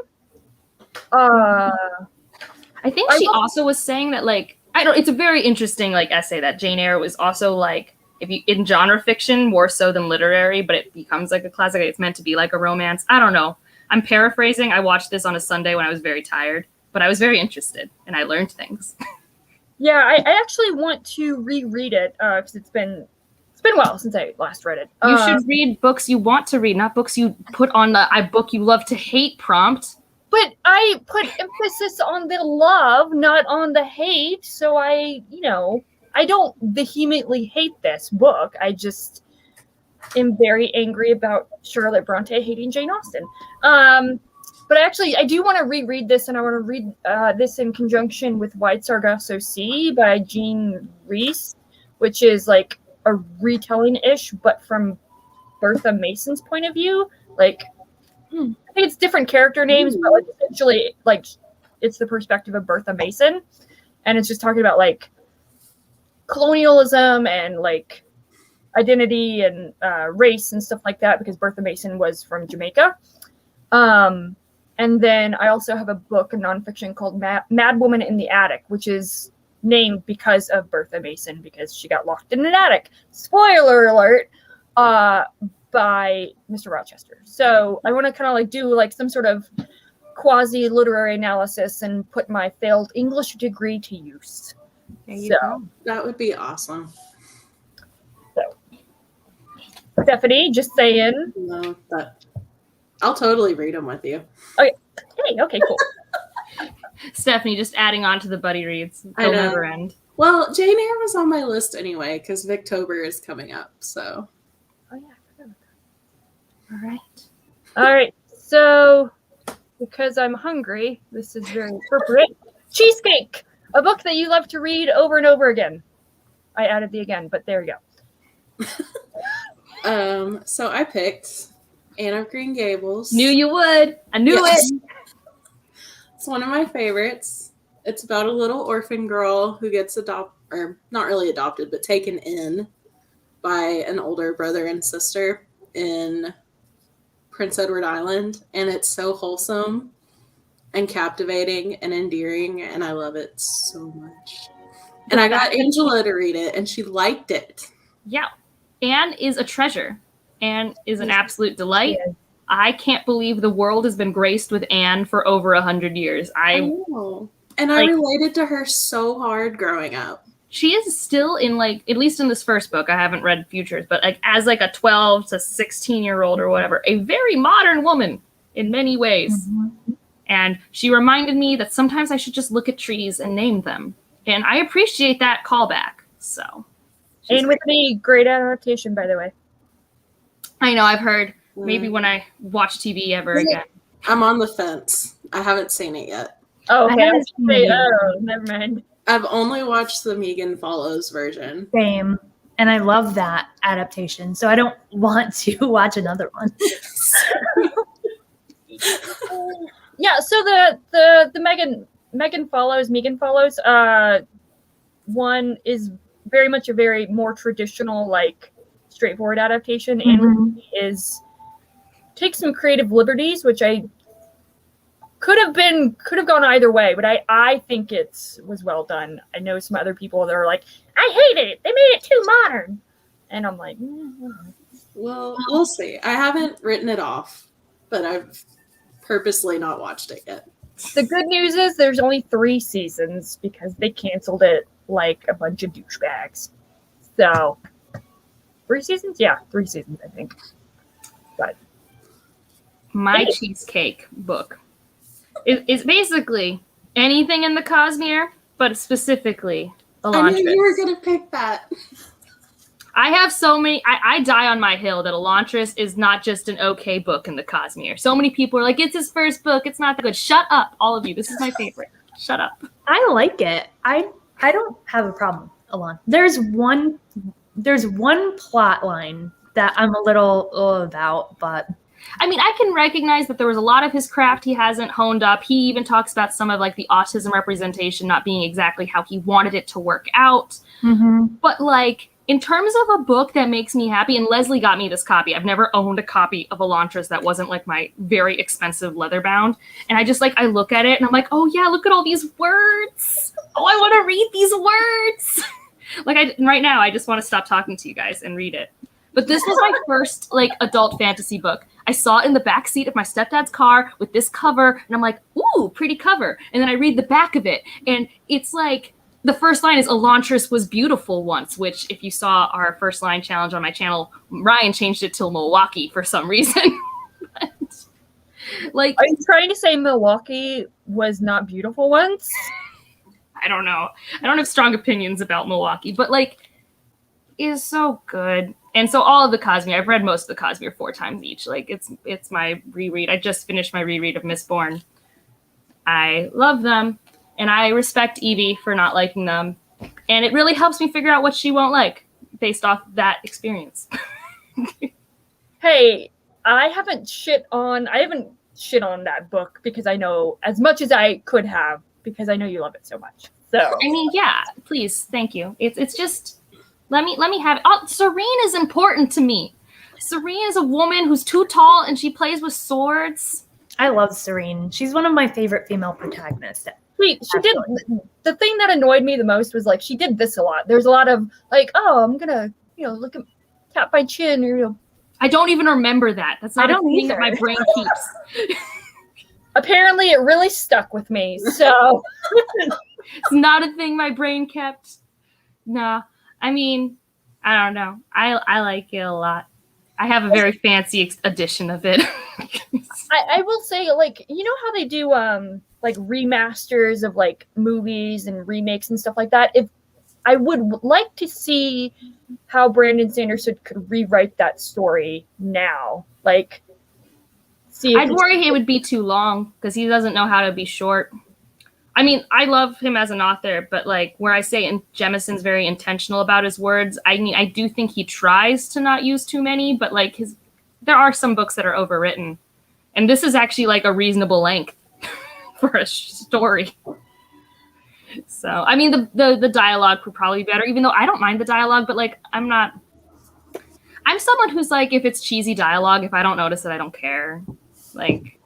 I think she also was saying that like it's a very interesting like essay that Jane Eyre was also like if you in genre fiction more so than literary, but it becomes like a classic. It's meant to be like a romance. I don't know. I'm paraphrasing. I watched this on a Sunday when I was very tired, but I was very interested and I learned things. Yeah, I actually want to reread it because it's been a while since I last read it. You should read books you want to read, not books you put on the "I book you love to hate" prompt. But I put emphasis on the love, not on the hate. So I don't vehemently hate this book. I just am very angry about Charlotte Bronte hating Jane Austen. But actually, I do want to reread this, and I want to read this in conjunction with Wide Sargasso Sea by Jean Rhys, which is like a retelling-ish, but from Bertha Mason's point of view. Like, I think it's different character names, but like essentially, like it's the perspective of Bertha Mason, and it's just talking about like colonialism and like identity and race and stuff like that, because Bertha Mason was from Jamaica. And then I also have a book, a nonfiction called Mad Woman in the Attic, which is named because of Bertha Mason, because she got locked in an attic. Spoiler alert, by Mr. Rochester. So I want to kind of like do like some sort of quasi-literary analysis and put my failed English degree to use. There you go. That would be awesome. So, Stephanie, just saying. No, but I'll totally read them with you. Hey, okay, cool. Stephanie just adding on to the buddy reads. I They'll know. never end. Well, Jane Eyre was on my list anyway because Victober is coming up. So Oh yeah, I forgot about All right. that. All right, so because I'm hungry, this is very appropriate. Cheesecake, a book that you love to read over and over again. I added the again, but there you go. So I picked Anne of Green Gables. Knew you would. I knew Yes. it. It's one of my favorites. It's about a little orphan girl who gets or not really adopted, but taken in by an older brother and sister in Prince Edward Island. And it's so wholesome and captivating and endearing, and I love it so much. And I got Angela to read it, and she liked it. Yeah. Anne is a treasure. Anne is an absolute delight. Yeah. I can't believe the world has been graced with Anne for over 100 years. I know. And I related to her so hard growing up. She is still in like, at least in this first book, I haven't read Futures, but like as like a 12 to 16-year-old or whatever, a very modern woman in many ways. Mm-hmm. And she reminded me that sometimes I should just look at trees and name them. And I appreciate that callback. So. And with me, great adaptation, by the way. I know, I've heard. Maybe when I watch TV ever again. I'm on the fence. I haven't seen it yet. Oh, okay. I haven't Never mind. I've only watched the Megan Follows version. Same. and I love that adaptation. So I don't want to watch another one. Yeah, so the Megan follows one is very much a very more traditional, like straightforward adaptation, and is takes some creative liberties, which I could have gone either way, but I think it was well done. I know some other people that are like, I hate it. They made it too modern, and I'm like, whatever. Well, we'll see. I haven't written it off, but I've purposely not watched it yet. The good news is there's only 3 seasons because they canceled it like a bunch of douchebags. So 3 seasons? Yeah, 3 seasons, I think. But my Cheesecake book is basically anything in the Cosmere, but specifically Elantris. I knew you were going to pick that. I have so many. I die on my hill that Elantris is not just an okay book in the Cosmere. So many people are like, it's his first book. It's not that good. Shut up, all of you. This is my favorite. Shut up. I like it. I don't have a problem, Alon. There's one plot line that I'm a little about, but I mean, I can recognize that there was a lot of his craft he hasn't honed up. He even talks about some of like the autism representation not being exactly how he wanted it to work out. But like, in terms of a book that makes me happy, and Leslie got me this copy. I've never owned a copy of Elantris that wasn't like my very expensive leather bound. And I just like, I look at it and I'm like, oh yeah, look at all these words. Oh, I want to read these words. Like right now, I just want to stop talking to you guys and read it. But this was my first like adult fantasy book. I saw it in the back seat of my stepdad's car with this cover. And I'm like, ooh, pretty cover. And then I read the back of it. And it's like, the first line is Elantris was beautiful once, which if you saw our first line challenge on my channel, Ryan changed it to Milwaukee for some reason. But, like, are you trying to say Milwaukee was not beautiful once? I don't know. I don't have strong opinions about Milwaukee, but like, is so good. And so all of the Cosmere, I've read most of the Cosmere 4 times each. Like it's my reread. I just finished my reread of Mistborn. I love them. And I respect Evie for not liking them. And it really helps me figure out what she won't like based off that experience. Hey, I haven't shit on that book because I know as much as I could have because I know you love it so much. So I mean, yeah, please, thank you. It's just let me have it. Oh, Serene is important to me. Serene is a woman who's too tall and she plays with swords. I love Serene. She's one of my favorite female protagonists. She did. The thing that annoyed me the most was like she did this a lot. There's a lot of like, oh, I'm gonna, tap my chin, or I don't even remember that. That's not a thing that my brain keeps. Apparently, it really stuck with me. So it's not a thing my brain kept. Nah, I mean, I don't know. I like it a lot. I have a very fancy edition of it. I will say, like, you know how they do like remasters of like movies and remakes and stuff like that. If I would like to see how Brandon Sanderson could rewrite that story now, like, see. I'd worry it would be too long because he doesn't know how to be short. I mean, I love him as an author, but like where I say Jemison's very intentional about his words, I mean, I do think he tries to not use too many, but like there are some books that are overwritten, and this is actually like a reasonable length for a story. So, I mean, the dialogue could probably be better, even though I don't mind the dialogue, but like, I'm someone who's like, if it's cheesy dialogue, if I don't notice it, I don't care. Like,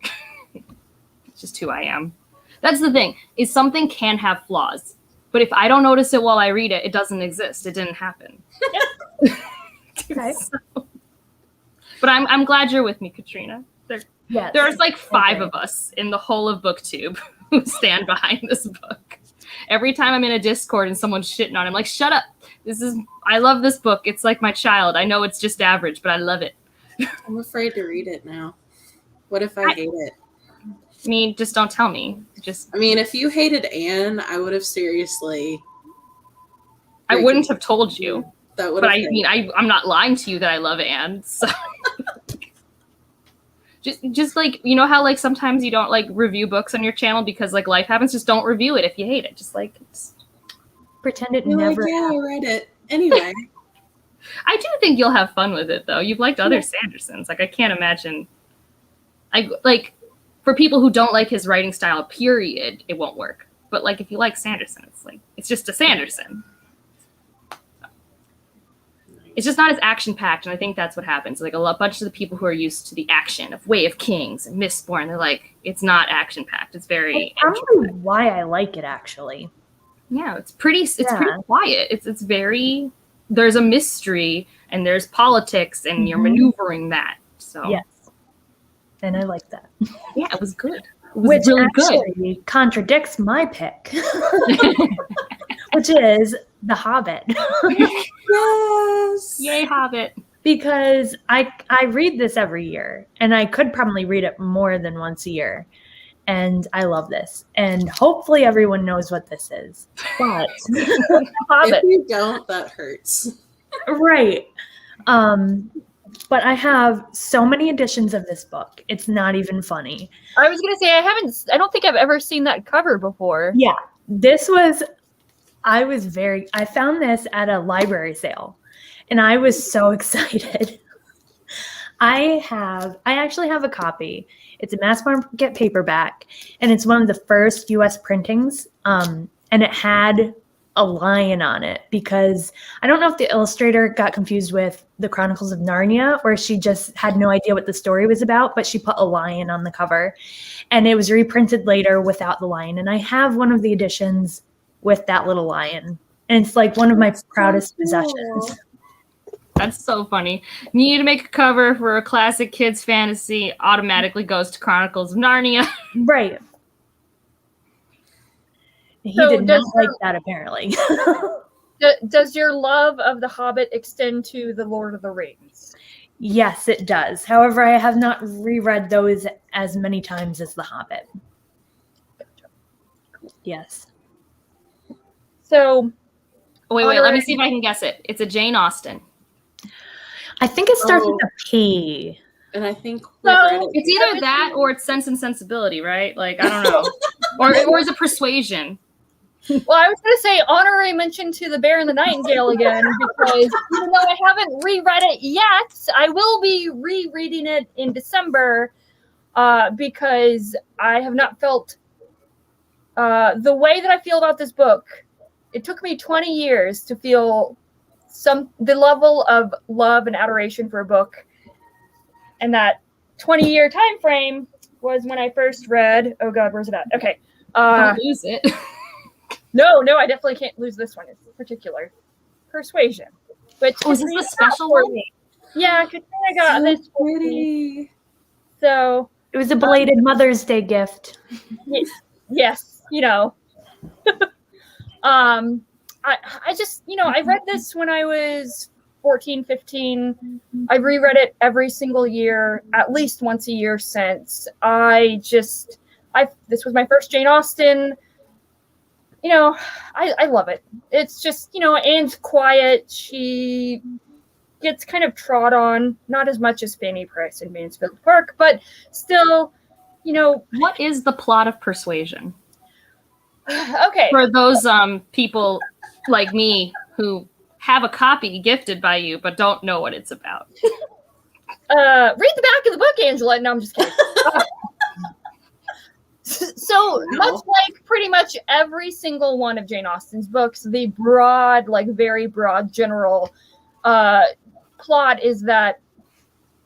it's just who I am. That's the thing, is something can have flaws, but if I don't notice it while I read it, it doesn't exist. It didn't happen. Okay. So, but I'm glad you're with me, Katrina. There's like 5 of us in the whole of BookTube who stand behind this book. Every time I'm in a Discord and someone's shitting on it, I'm like, shut up. I love this book. It's like my child. I know it's just average, but I love it. I'm afraid to read it now. What if I hate it? I mean, just don't tell me. I mean, if you hated Anne, I would have seriously. I wouldn't have told you. That would. But I mean, I'm not lying to you that I love Anne. So. Just like, you know how like sometimes you don't like review books on your channel because like life happens. Just don't review it if you hate it. Just like pretend it never happened. I read it anyway. I do think you'll have fun with it, though. You've liked other Sandersons. Like, I can't imagine. For people who don't like his writing style, period, it won't work. But, like, if you like Sanderson, it's just a Sanderson. It's just not as action-packed, and I think that's what happens. Like, a bunch of the people who are used to the action of Way of Kings and Mistborn, they're like, it's not action-packed. It's very... That's probably why I like it, actually. Yeah, it's pretty quiet. It's very... There's a mystery, and there's politics, and you're maneuvering that. So yes. And I like that. Yeah, it was good. It was really actually good. Contradicts my pick, which is The Hobbit. Yes! Yay, Hobbit. Because I read this every year, and I could probably read it more than once a year. And I love this. And hopefully everyone knows what this is. But if you don't, that hurts. Right. But I have so many editions of this book. It's not even funny. I was going to say, I don't think I've ever seen that cover before. Yeah. I found this at a library sale, and I was so excited. I actually have a copy. It's a mass market paperback, and it's one of the first US printings. And it had a lion on it, because I don't know if the illustrator got confused with the Chronicles of Narnia, or she just had no idea what the story was about, but she put a lion on the cover, and it was reprinted later without the lion. And I have one of the editions with that little lion, and it's like one of my proudest possessions. That's so funny. You need to make a cover for a classic kids fantasy, automatically goes to Chronicles of Narnia. Right. He did not like that, apparently. Does your love of The Hobbit extend to The Lord of the Rings? Yes, it does. However, I have not reread those as many times as The Hobbit. Yes. So, wait, let me see if I can guess it. It's a Jane Austen. I think it starts with a P. And I think it's either that or it's Sense and Sensibility, right? Like, I don't know. or is it Persuasion? Well, I was going to say honorary mention to The Bear and the Nightingale again, because even though I haven't reread it yet, I will be rereading it in December, because I have not felt the way that I feel about this book. It took me 20 years to feel the level of love and adoration for a book, and that 20-year time frame was when I first read. Oh God, where's it at? Okay, Don't lose it. No, I definitely can't lose this one. It's particular. Persuasion. Which is this the special one? Yeah, Katrina got this for me. So it was a belated Mother's Day gift. Yes, I just, I read this when I was 14, 15. I reread it every single year, at least once a year since. This was my first Jane Austen. I love it. It's just, Anne's quiet. She gets kind of trod on, not as much as Fanny Price in Mansfield Park, but still, What is the plot of Persuasion? Okay. For those people like me who have a copy gifted by you but don't know what it's about. Read the back of the book, Angela. No, I'm just kidding. So much like pretty much every single one of Jane Austen's books, the broad, very broad general plot is that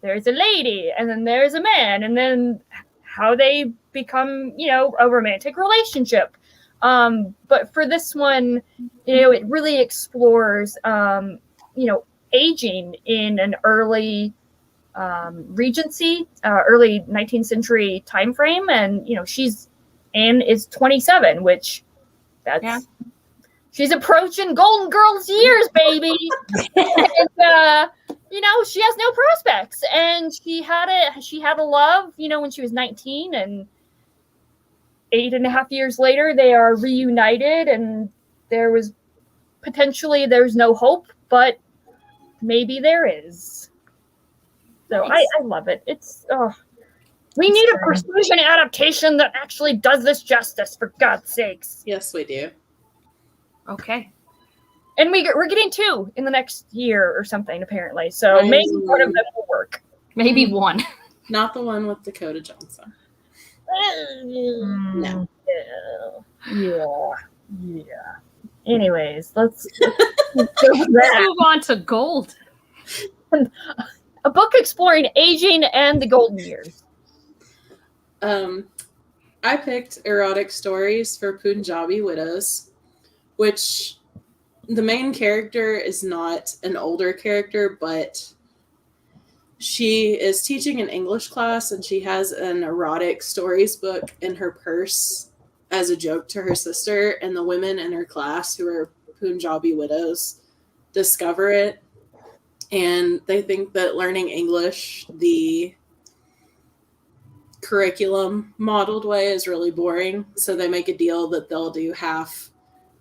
there's a lady and then there's a man and then how they become, a romantic relationship. But for this one, it really explores, aging in an early Regency, early 19th century time frame, and Anne is 27, which she's approaching Golden Girls years, baby. And she has no prospects, and she had a love, when she was 19, and 8.5 years later they are reunited, and there's no hope, but maybe there is. So nice. I love it. We need a Persuasion adaptation that actually does this justice, for God's sakes. Yes, we do. Okay. And we're getting 2 in the next year or something, apparently. So maybe one of them will work. Maybe one. Not the one with Dakota Johnson. No. Yeah. Anyways, let's go Let's back. move on to gold. A book exploring aging and the golden years. I picked erotic stories for Punjabi widows, which the main character is not an older character, but she is teaching an English class and she has an erotic stories book in her purse as a joke to her sister, and the women in her class who are Punjabi widows discover it, and they think that learning English the curriculum modeled way is really boring, so they make a deal that they'll do half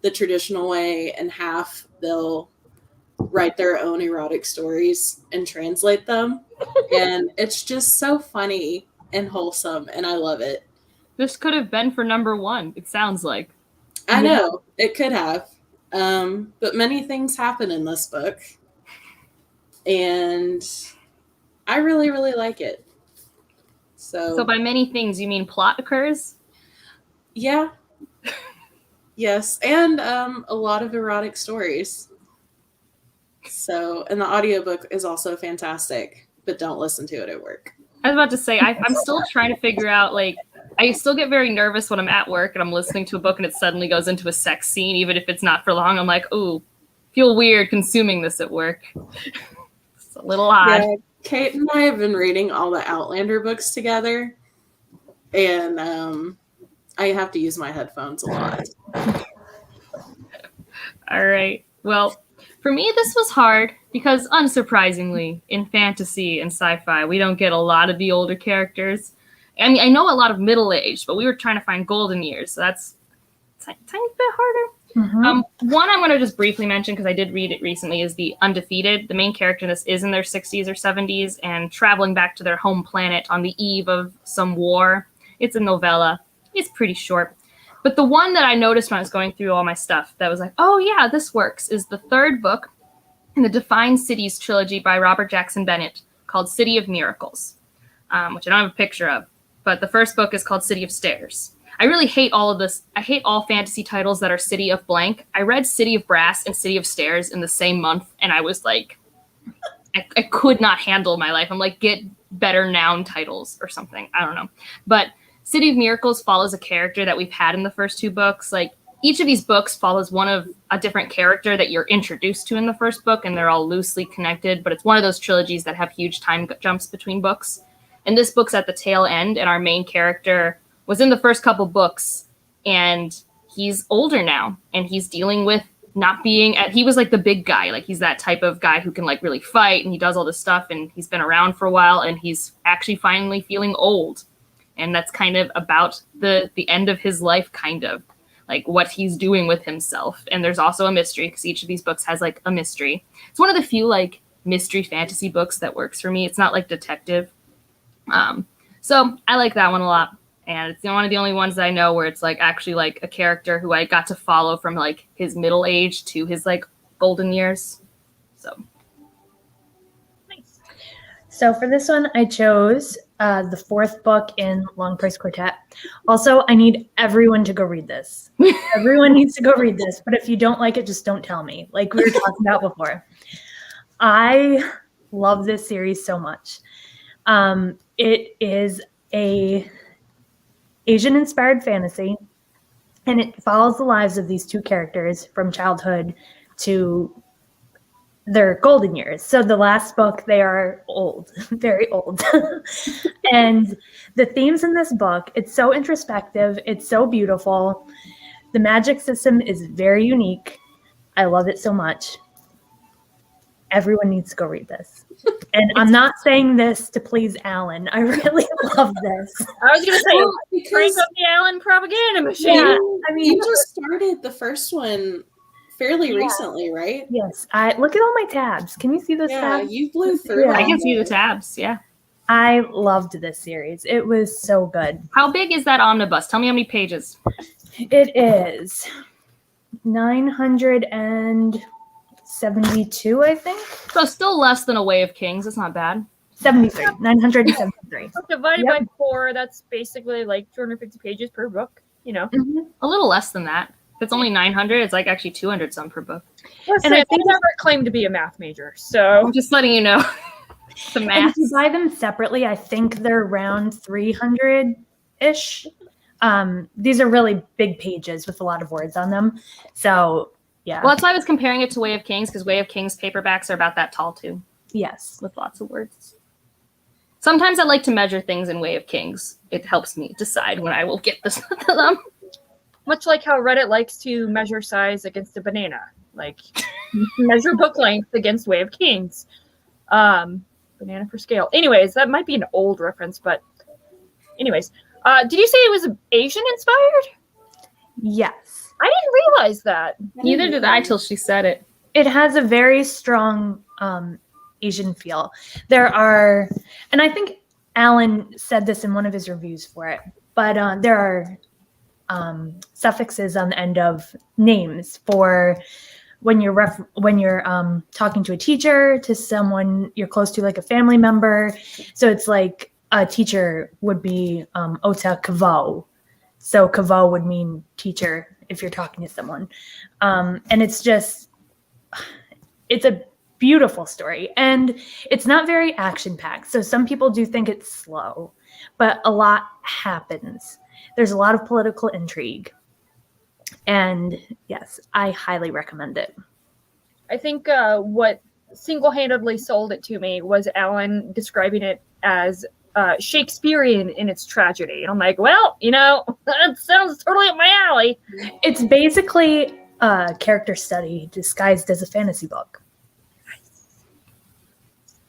the traditional way and half they'll write their own erotic stories and translate them. And it's just so funny and wholesome, and I love it. This could have been for number 1, it sounds like. I know, it could have. But many things happen in this book. And I really, really like it. So by many things, you mean plot occurs? Yeah. Yes, and a lot of erotic stories. So, and the audiobook is also fantastic, but don't listen to it at work. I was about to say, I'm still trying to figure out, like, I still get very nervous when I'm at work and I'm listening to a book and it suddenly goes into a sex scene, even if it's not for long. I'm like, ooh, feel weird consuming this at work. It's a little odd. Yeah, Kate and I have been reading all the Outlander books together, and I have to use my headphones a lot. All right. Well, for me, this was hard because, unsurprisingly, in fantasy and sci-fi, we don't get a lot of the older characters. I mean, I know a lot of middle-aged, but we were trying to find golden years, so that's a tiny bit harder. Mm-hmm. One I'm going to just briefly mention, because I did read it recently, is The Undefeated. The main character in this is in their 60s or 70s and traveling back to their home planet on the eve of some war. It's a novella. It's pretty short. But the one that I noticed when I was going through all my stuff that was like, oh yeah, this works, is the 3rd book in the Defined Cities trilogy by Robert Jackson Bennett called City of Miracles, which I don't have a picture of. But the 1st book is called City of Stairs. I really hate all of this. I hate all fantasy titles that are City of Blank. I read City of Brass and City of Stairs in the same month, and I was like, I could not handle my life. I'm like, get better noun titles or something. I don't know. But City of Miracles follows a character that we've had in the first 2 books. Like, each of these books follows one of a different character that you're introduced to in the first book, and they're all loosely connected. But it's one of those trilogies that have huge time jumps between books. And this book's at the tail end, and our main character was in the first couple books, and he's older now, and he's dealing with not being he was like the big guy. Like, he's that type of guy who can like really fight, and he does all this stuff, and he's been around for a while, and he's actually finally feeling old. And that's kind of about the end of his life, kind of like what he's doing with himself. And there's also a mystery, because each of these books has like a mystery. It's one of the few like mystery fantasy books that works for me. It's not like detective. So I like that one a lot. And it's one of the only ones that I know where it's like actually like a character who I got to follow from like his middle age to his like golden years. So Nice. So for this one, I chose the 4th book in Long Price Quartet. Also, I need everyone to go read this. Everyone needs to go read this. But if you don't like it, just don't tell me. Like we were talking about before. I love this series so much. It is a Asian-inspired fantasy, and it follows the lives of these 2 characters from childhood to their golden years. So the last book, they are old, very old. And the themes in this book, it's so introspective, it's so beautiful. The magic system is very unique. I love it so much. Everyone needs to go read this. And I'm not saying this to please Alan. I really love this. I was going to say, crank up the Allen propaganda machine. Yeah, I mean, You just started the first one fairly recently, right? yes. I look at all my tabs. Can you see those Yeah, tabs? you blew through Yeah. I it. can see the tabs. Yeah. I loved this series. It was so good. How big is that omnibus? Tell me how many pages. It is 900 and 972, I think. So still less than A Way of Kings. It's not bad. 73. 973. Divided Yep. by 4, that's basically like 250 pages per book, you know. Mhm. A little less than that. If it's only 900, it's like actually 200 some per book. Listen, I I think never claimed to be a math major, so I'm just letting you know. The And math. if you buy them separately, I think they're around 300-ish. These are really big pages with a lot of words on them. So, yeah. Well, that's why I was comparing it to Way of Kings, because Way of Kings paperbacks are about that tall too, Yes. with lots of words. Sometimes I like to measure things in Way of Kings. It helps me decide when I will get this to them. much like how Reddit likes to measure size against a banana, like measure book length against Way of Kings. Banana for scale. Anyways, that might be an old reference, but anyways, did you say it was Asian inspired? Yes. I didn't realize that. Neither did I till she said it. It has a very strong Asian feel. There are, and I think Alan said this in one of his reviews for it, but there are suffixes on the end of names for when you're talking to a teacher, to someone you're close to, like a family member. So it's like a teacher would be ota kavo. So kavo would mean teacher if you're talking to someone. And it's a beautiful story. And it's not very action-packed. So some people do think it's slow, but a lot happens. There's a lot of political intrigue. And yes, I highly recommend it. I think what single-handedly sold it to me was Alan describing it as Shakespearean in its tragedy. And I'm like, well, that sounds totally up my alley. It's basically a character study disguised as a fantasy book.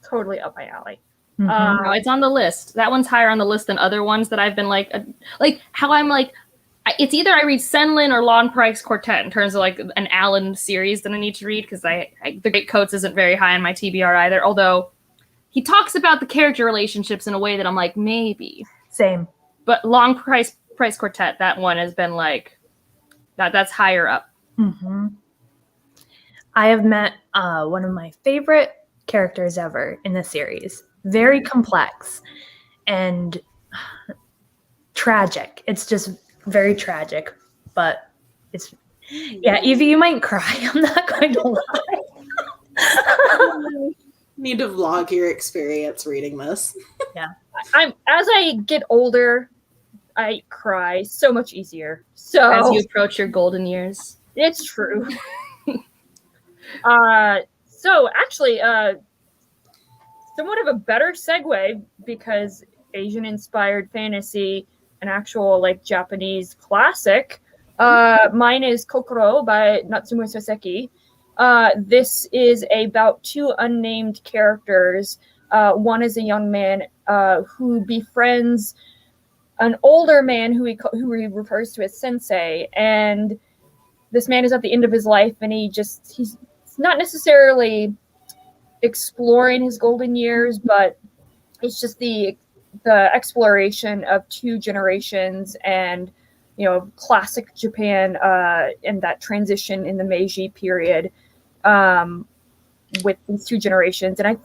Totally up my alley. Mhm. No, it's on the list. That one's higher on the list than other ones that I've been like how I'm like, it's either I read Senlin or Lon Price Quartet in terms of like an Alan series that I need to read, because The Great Coats isn't very high on my TBR either, although he talks about the character relationships in a way that I'm like, maybe. Same. But Long Price Quartet, that one has been like, that's higher up. Mm-hmm. I have met one of my favorite characters ever in the series. Very complex and tragic. It's just very tragic, but it's, yeah, Evie, you might cry. I'm not going to lie. Need to vlog your experience reading this. As I get older, I cry so much easier. So As you approach your golden years. it's true. So actually, somewhat of a better segue, because Asian-inspired fantasy, an actual like Japanese classic. Mine is Kokoro by Natsumu Suseki. This is about two unnamed characters. One is a young man who befriends an older man who he refers to as sensei, and this man is at the end of his life, and he's not necessarily exploring his golden years, but it's just the exploration of two generations and classic Japan and that transition in the Meiji period with these two generations. And I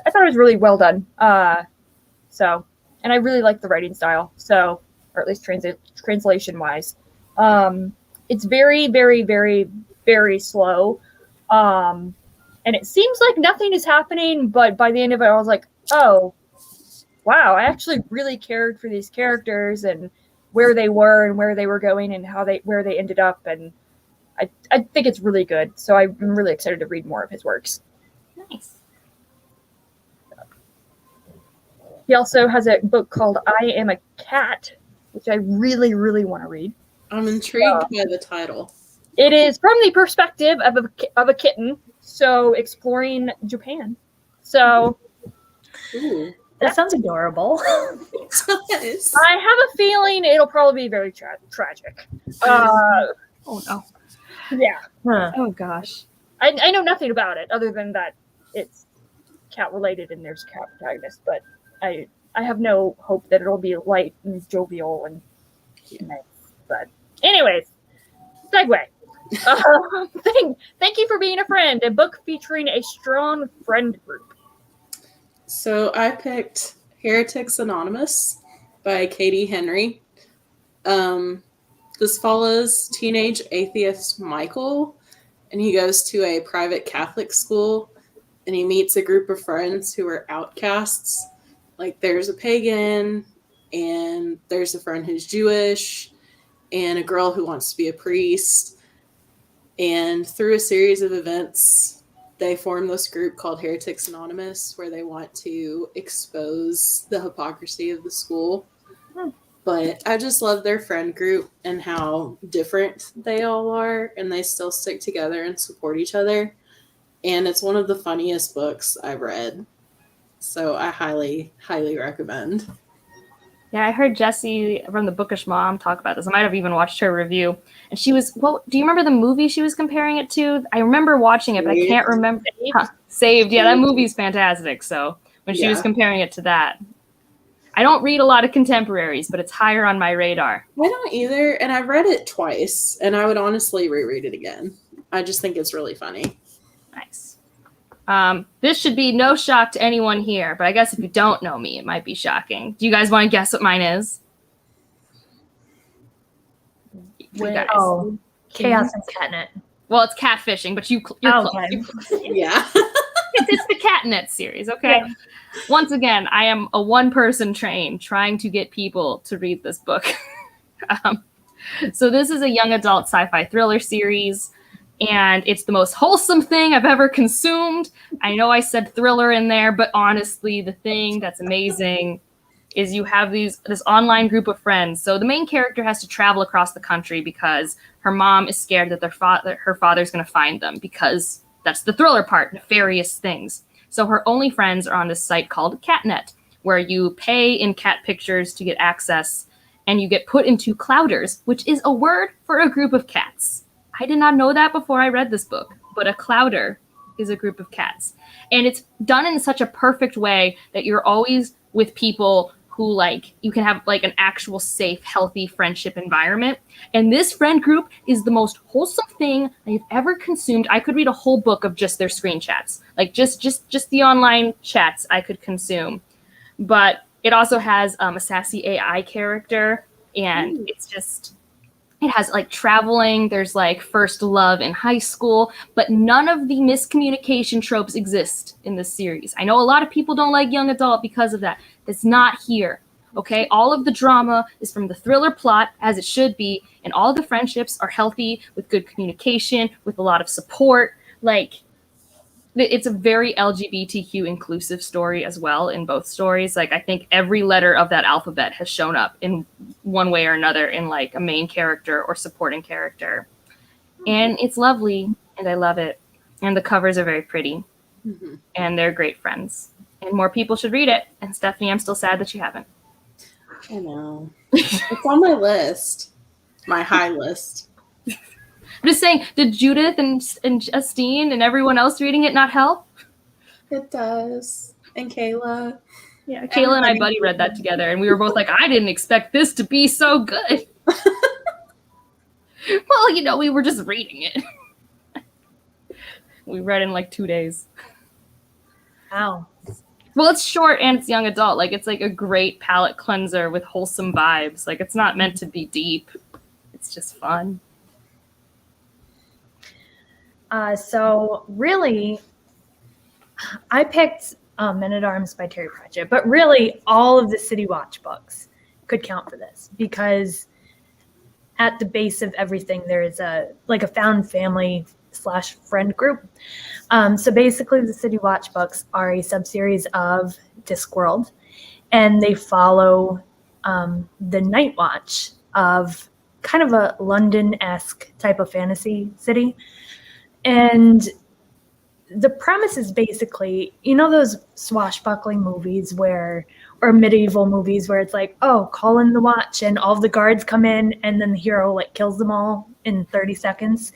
thought it was really well done. And I really like the writing style, or at least translation wise. It's very, very, very, very slow. And it seems like nothing is happening, but by the end of it, I was like, oh, wow, I actually really cared for these characters and where they were and where they were going and where they ended up. And I think it's really good. So I'm really excited to read more of his works. Nice. He also has a book called I Am a Cat, which I really, really want to read. I'm intrigued by the title. It is from the perspective of a kitten, so exploring Japan. So Ooh. That sounds adorable. Yes. I have a feeling it'll probably be very tragic. Oh no. Yeah. Huh. Oh gosh. I know nothing about it other than that it's cat related and there's a cat protagonist, but I have no hope that it'll be light and jovial and nice. But anyways, segue. Thank you for being a friend. A book featuring a strong friend group. So I picked Heretics Anonymous by Katie Henry. This follows teenage atheist Michael, and he goes to a private Catholic school, and he meets a group of friends who are outcasts. Like, there's a pagan, and there's a friend who's Jewish, and a girl who wants to be a priest. And through a series of events, they form this group called Heretics Anonymous, where they want to expose the hypocrisy of the school. But I just love their friend group and how different they all are, and they still stick together and support each other. And it's one of the funniest books I've read. So I highly, highly recommend. Yeah, I heard Jessie from the Bookish Mom talk about this. I might have even watched her review. And she was, well, do you remember the movie she was comparing it to? I remember watching it, but I can't remember. Saved. Yeah, that movie's fantastic. So when she was comparing it to that, I don't read a lot of contemporaries, but it's higher on my radar. I don't either. And I've read it twice, and I would honestly reread it again. I just think it's really funny. Nice. This should be no shock to anyone here, but I guess if you don't know me, it might be shocking. Do you guys want to guess what mine is? Oh, Chaos and Catnet. Well, it's catfishing, but you're close. Yeah. It's the Catnet series, okay? Yeah. Once again, I am a one-person train trying to get people to read this book. So this is a young adult sci-fi thriller series, and it's the most wholesome thing I've ever consumed. I know I said thriller in there, but honestly, the thing that's amazing is you have this online group of friends. So the main character has to travel across the country because her mom is scared that her father's going to find them, because that's the thriller part, nefarious things. So her only friends are on this site called Catnet, where you pay in cat pictures to get access, and you get put into clouders, which is a word for a group of cats. I did not know that before I read this book, but a clouder is a group of cats. And it's done in such a perfect way that you're always with people who, like, you can have like an actual safe, healthy friendship environment. And this friend group is the most wholesome thing I've ever consumed. I could read a whole book of just their screen chats, like just the online chats I could consume. But it also has a sassy AI character, and it has like traveling. There's like first love in high school, but none of the miscommunication tropes exist in this series. I know a lot of people don't like young adult because of that. That's not here, okay? All of the drama is from the thriller plot, as it should be, and all the friendships are healthy, with good communication, with a lot of support. Like, it's a very LGBTQ inclusive story as well in both stories. Like, I think every letter of that alphabet has shown up in one way or another in like a main character or supporting character. And it's lovely, and I love it. And the covers are very pretty, and they're great friends. And more people should read it. And Stephanie, I'm still sad that you haven't. I know. It's on my list. My high list. I'm just saying, did Judith and Justine and everyone else reading it not help? It does. And Kayla. Yeah, Kayla and I buddy read that together, and we were both like, I didn't expect this to be so good. Well, you know, we were just reading it. We read in like 2 days. Wow. Well, it's short and it's young adult. Like, it's like a great palate cleanser with wholesome vibes. Like, it's not meant to be deep. It's just fun. So really, I picked Men at Arms by Terry Pratchett, but really all of the City Watch books could count for this, because at the base of everything there is a found family / friend group. So basically the City Watch books are a subseries of Discworld, and they follow the Night Watch of kind of a London-esque type of fantasy city. And the premise is basically, you know, those swashbuckling movies or medieval movies where it's like, oh, call in the watch and all the guards come in and then the hero like kills them all in 30 seconds.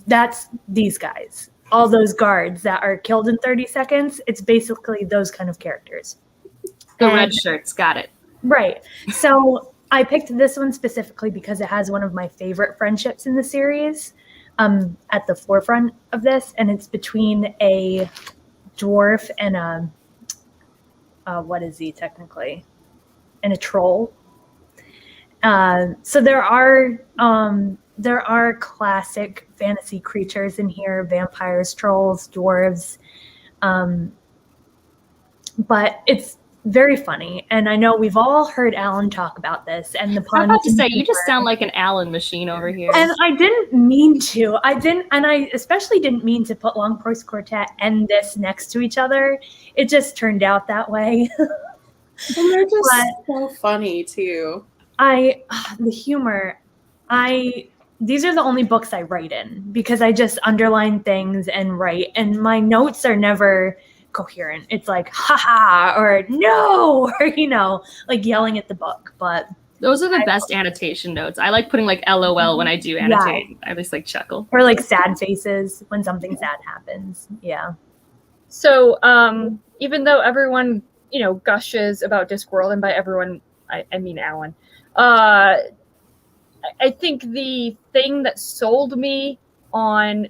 That's these guys. All those guards that are killed in 30 seconds. It's basically those kind of characters. The red shirts, got it. Right. So I picked this one specifically because it has one of my favorite friendships in the series at the forefront of this, and it's between a dwarf and what is he technically? And a troll. So there are classic fantasy creatures in here: vampires, trolls, dwarves. But it's very funny, and I know we've all heard Alan talk about this. And the I'm about to say, you just sound like an Alan machine over here. And I didn't mean to. I especially didn't mean to put Long Prose Quartet and this next to each other. It just turned out that way. And they're just so funny too. The humor, these are the only books I write in because I just underline things and write, and my notes are never coherent. It's like, haha, or no, or, like yelling at the book. But those are the best annotation notes. I like putting like LOL when I do annotate. Yeah. I just like chuckle. Or like sad faces when something sad happens. Yeah. So even though everyone, gushes about Discworld, and by everyone, I mean Alan, I think the thing that sold me on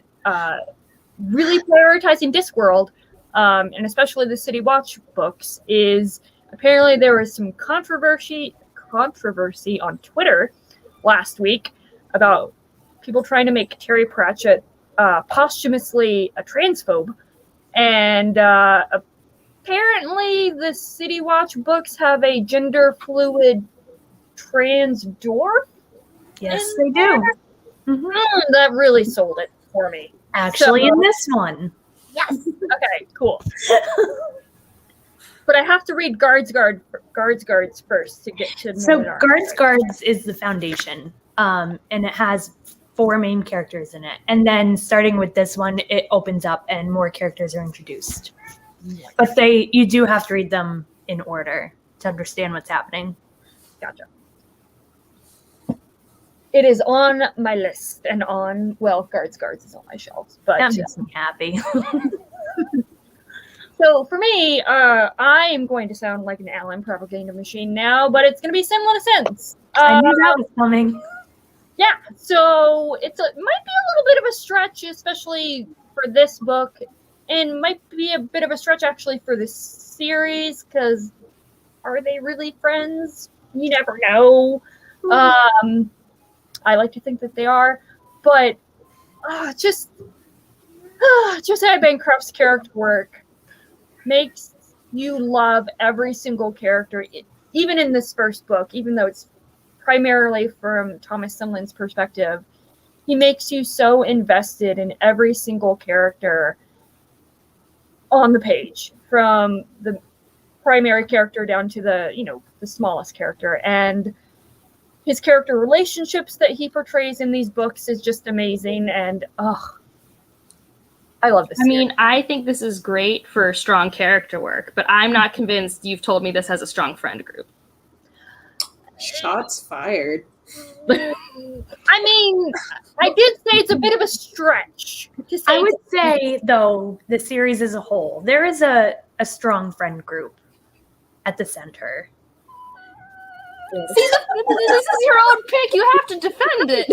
really prioritizing Discworld, and especially the City Watch books, is apparently there was some controversy on Twitter last week about people trying to make Terry Pratchett posthumously a transphobe, and apparently the City Watch books have a gender fluid trans dwarf. Yes, they do. Mm-hmm. That really sold it for me. Actually, in this one. Yes. Okay, cool. But I have to read Guards first to get to. So Guards is the foundation, and it has 4 main characters in it. And then starting with this one, it opens up and more characters are introduced. But you do have to read them in order to understand what's happening. Gotcha. It is on my list and Guards is on my shelves. But that makes me happy. So for me, I am going to sound like an Alan propaganda machine now, but it's going to be similar sense. I knew that was coming. Yeah, so it might be a little bit of a stretch, especially for this book, and might be a bit of a stretch actually for this series, because are they really friends? You never know. I like to think that they are, but Josiah Bancroft's character work makes you love every single character, even in this first book, even though it's primarily from Thomas Sumlin's perspective. He makes you so invested in every single character on the page, from the primary character down to the smallest character. And his character relationships that he portrays in these books is just amazing. And I love this. I mean, I think this is great for strong character work, but I'm not convinced you've told me this has a strong friend group. Shots fired. I mean, I did say it's a bit of a stretch. I would say, though, the series as a whole, there is a strong friend group at the center. See, this is your own pick. You have to defend it.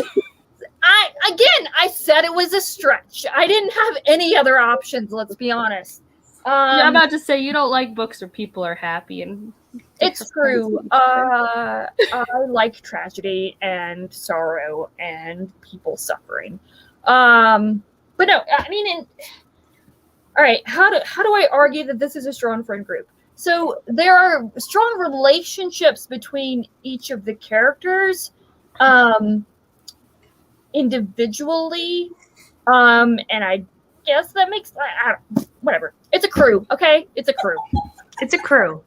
I said it was a stretch. I didn't have any other options, let's be honest. I'm about to say you don't like books where people are happy, and it's true. I like tragedy and sorrow and people suffering. But no, I mean, all right. How do I argue that this is a strong friend group? So there are strong relationships between each of the characters, individually, and I guess that makes whatever. It's a crew, okay? It's a crew. It's a crew.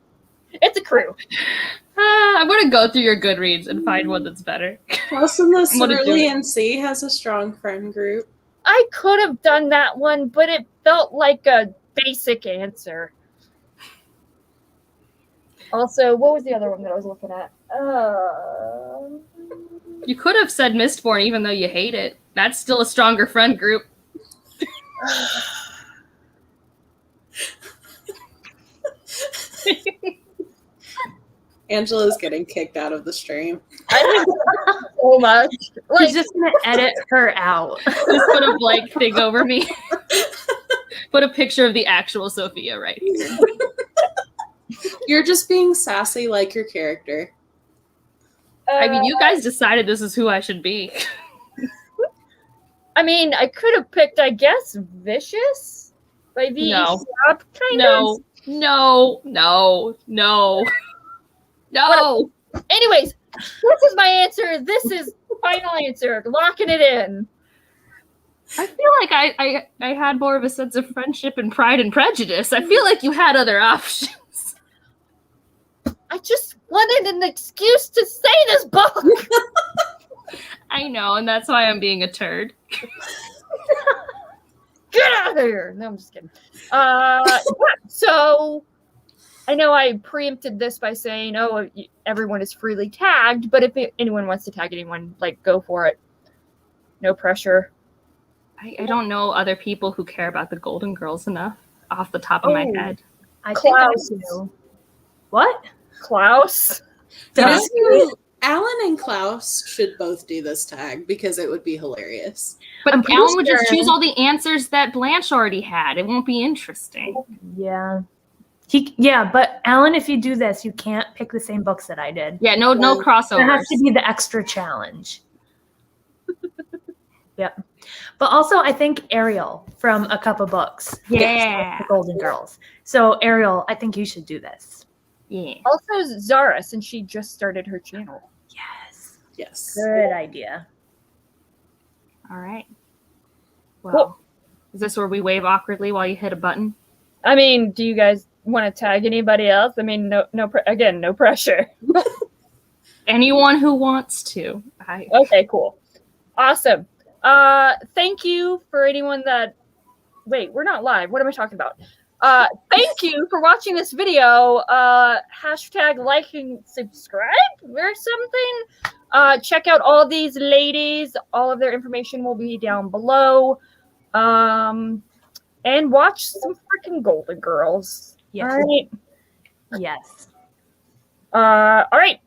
It's a crew. I'm gonna go through your Goodreads and find one that's better. Also, the Cerulean Sea has a strong friend group. I could have done that one, but it felt like a basic answer. Also, what was the other one that I was looking at? You could have said Mistborn, even though you hate it. That's still a stronger friend group. Angela's getting kicked out of the stream. I didn't so much. Like, He's just gonna edit her out. Just put a blank thing over me. Put a picture of the actual Sophia right here. You're just being sassy like your character. I mean, you guys decided this is who I should be. I mean, I could have picked, I guess, Vicious by V. No. Shop, kind No. Anyways, this is my answer. This is the final answer. Locking it in. I feel like I had more of a sense of friendship and Pride and Prejudice. I feel like you had other options. I just wanted an excuse to say this book. I know, and that's why I'm being a turd. Get out of here. No, I'm just kidding. So I know I preempted this by saying, oh, everyone is freely tagged, but if anyone wants to tag anyone, like, go for it. No pressure. I don't know other people who care about the Golden Girls enough off the top of my head. I think I Klaus. do. What? Klaus. Alan and Klaus should both do this tag because it would be hilarious. But I'm pretty Alan would just sure- choose all the answers that Blanche already had. It won't be interesting. Yeah. But Alan, if you do this, you can't pick the same books that I did. Yeah, no There crossovers. has to be the extra challenge. Yep. But also, I think Ariel from A Cup of Books. Yeah. The Golden Girls. So, Ariel, I think you should do this. Yeah. Also, Zara, since she just started her channel. Yes. Yes. Good idea. All right. Well, Cool. is this where we wave awkwardly while you hit a button? I mean, do you guys want to tag anybody else? I mean, no pressure. Anyone who wants to. Okay, cool. Awesome. Thank you for anyone that... Wait, we're not live. What am I talking about? Thank you for watching this video. Hashtag like and subscribe or something. Check out all these ladies. All of their information will be down below. And watch some freaking Golden Girls. Yes. All right. Yes. All right.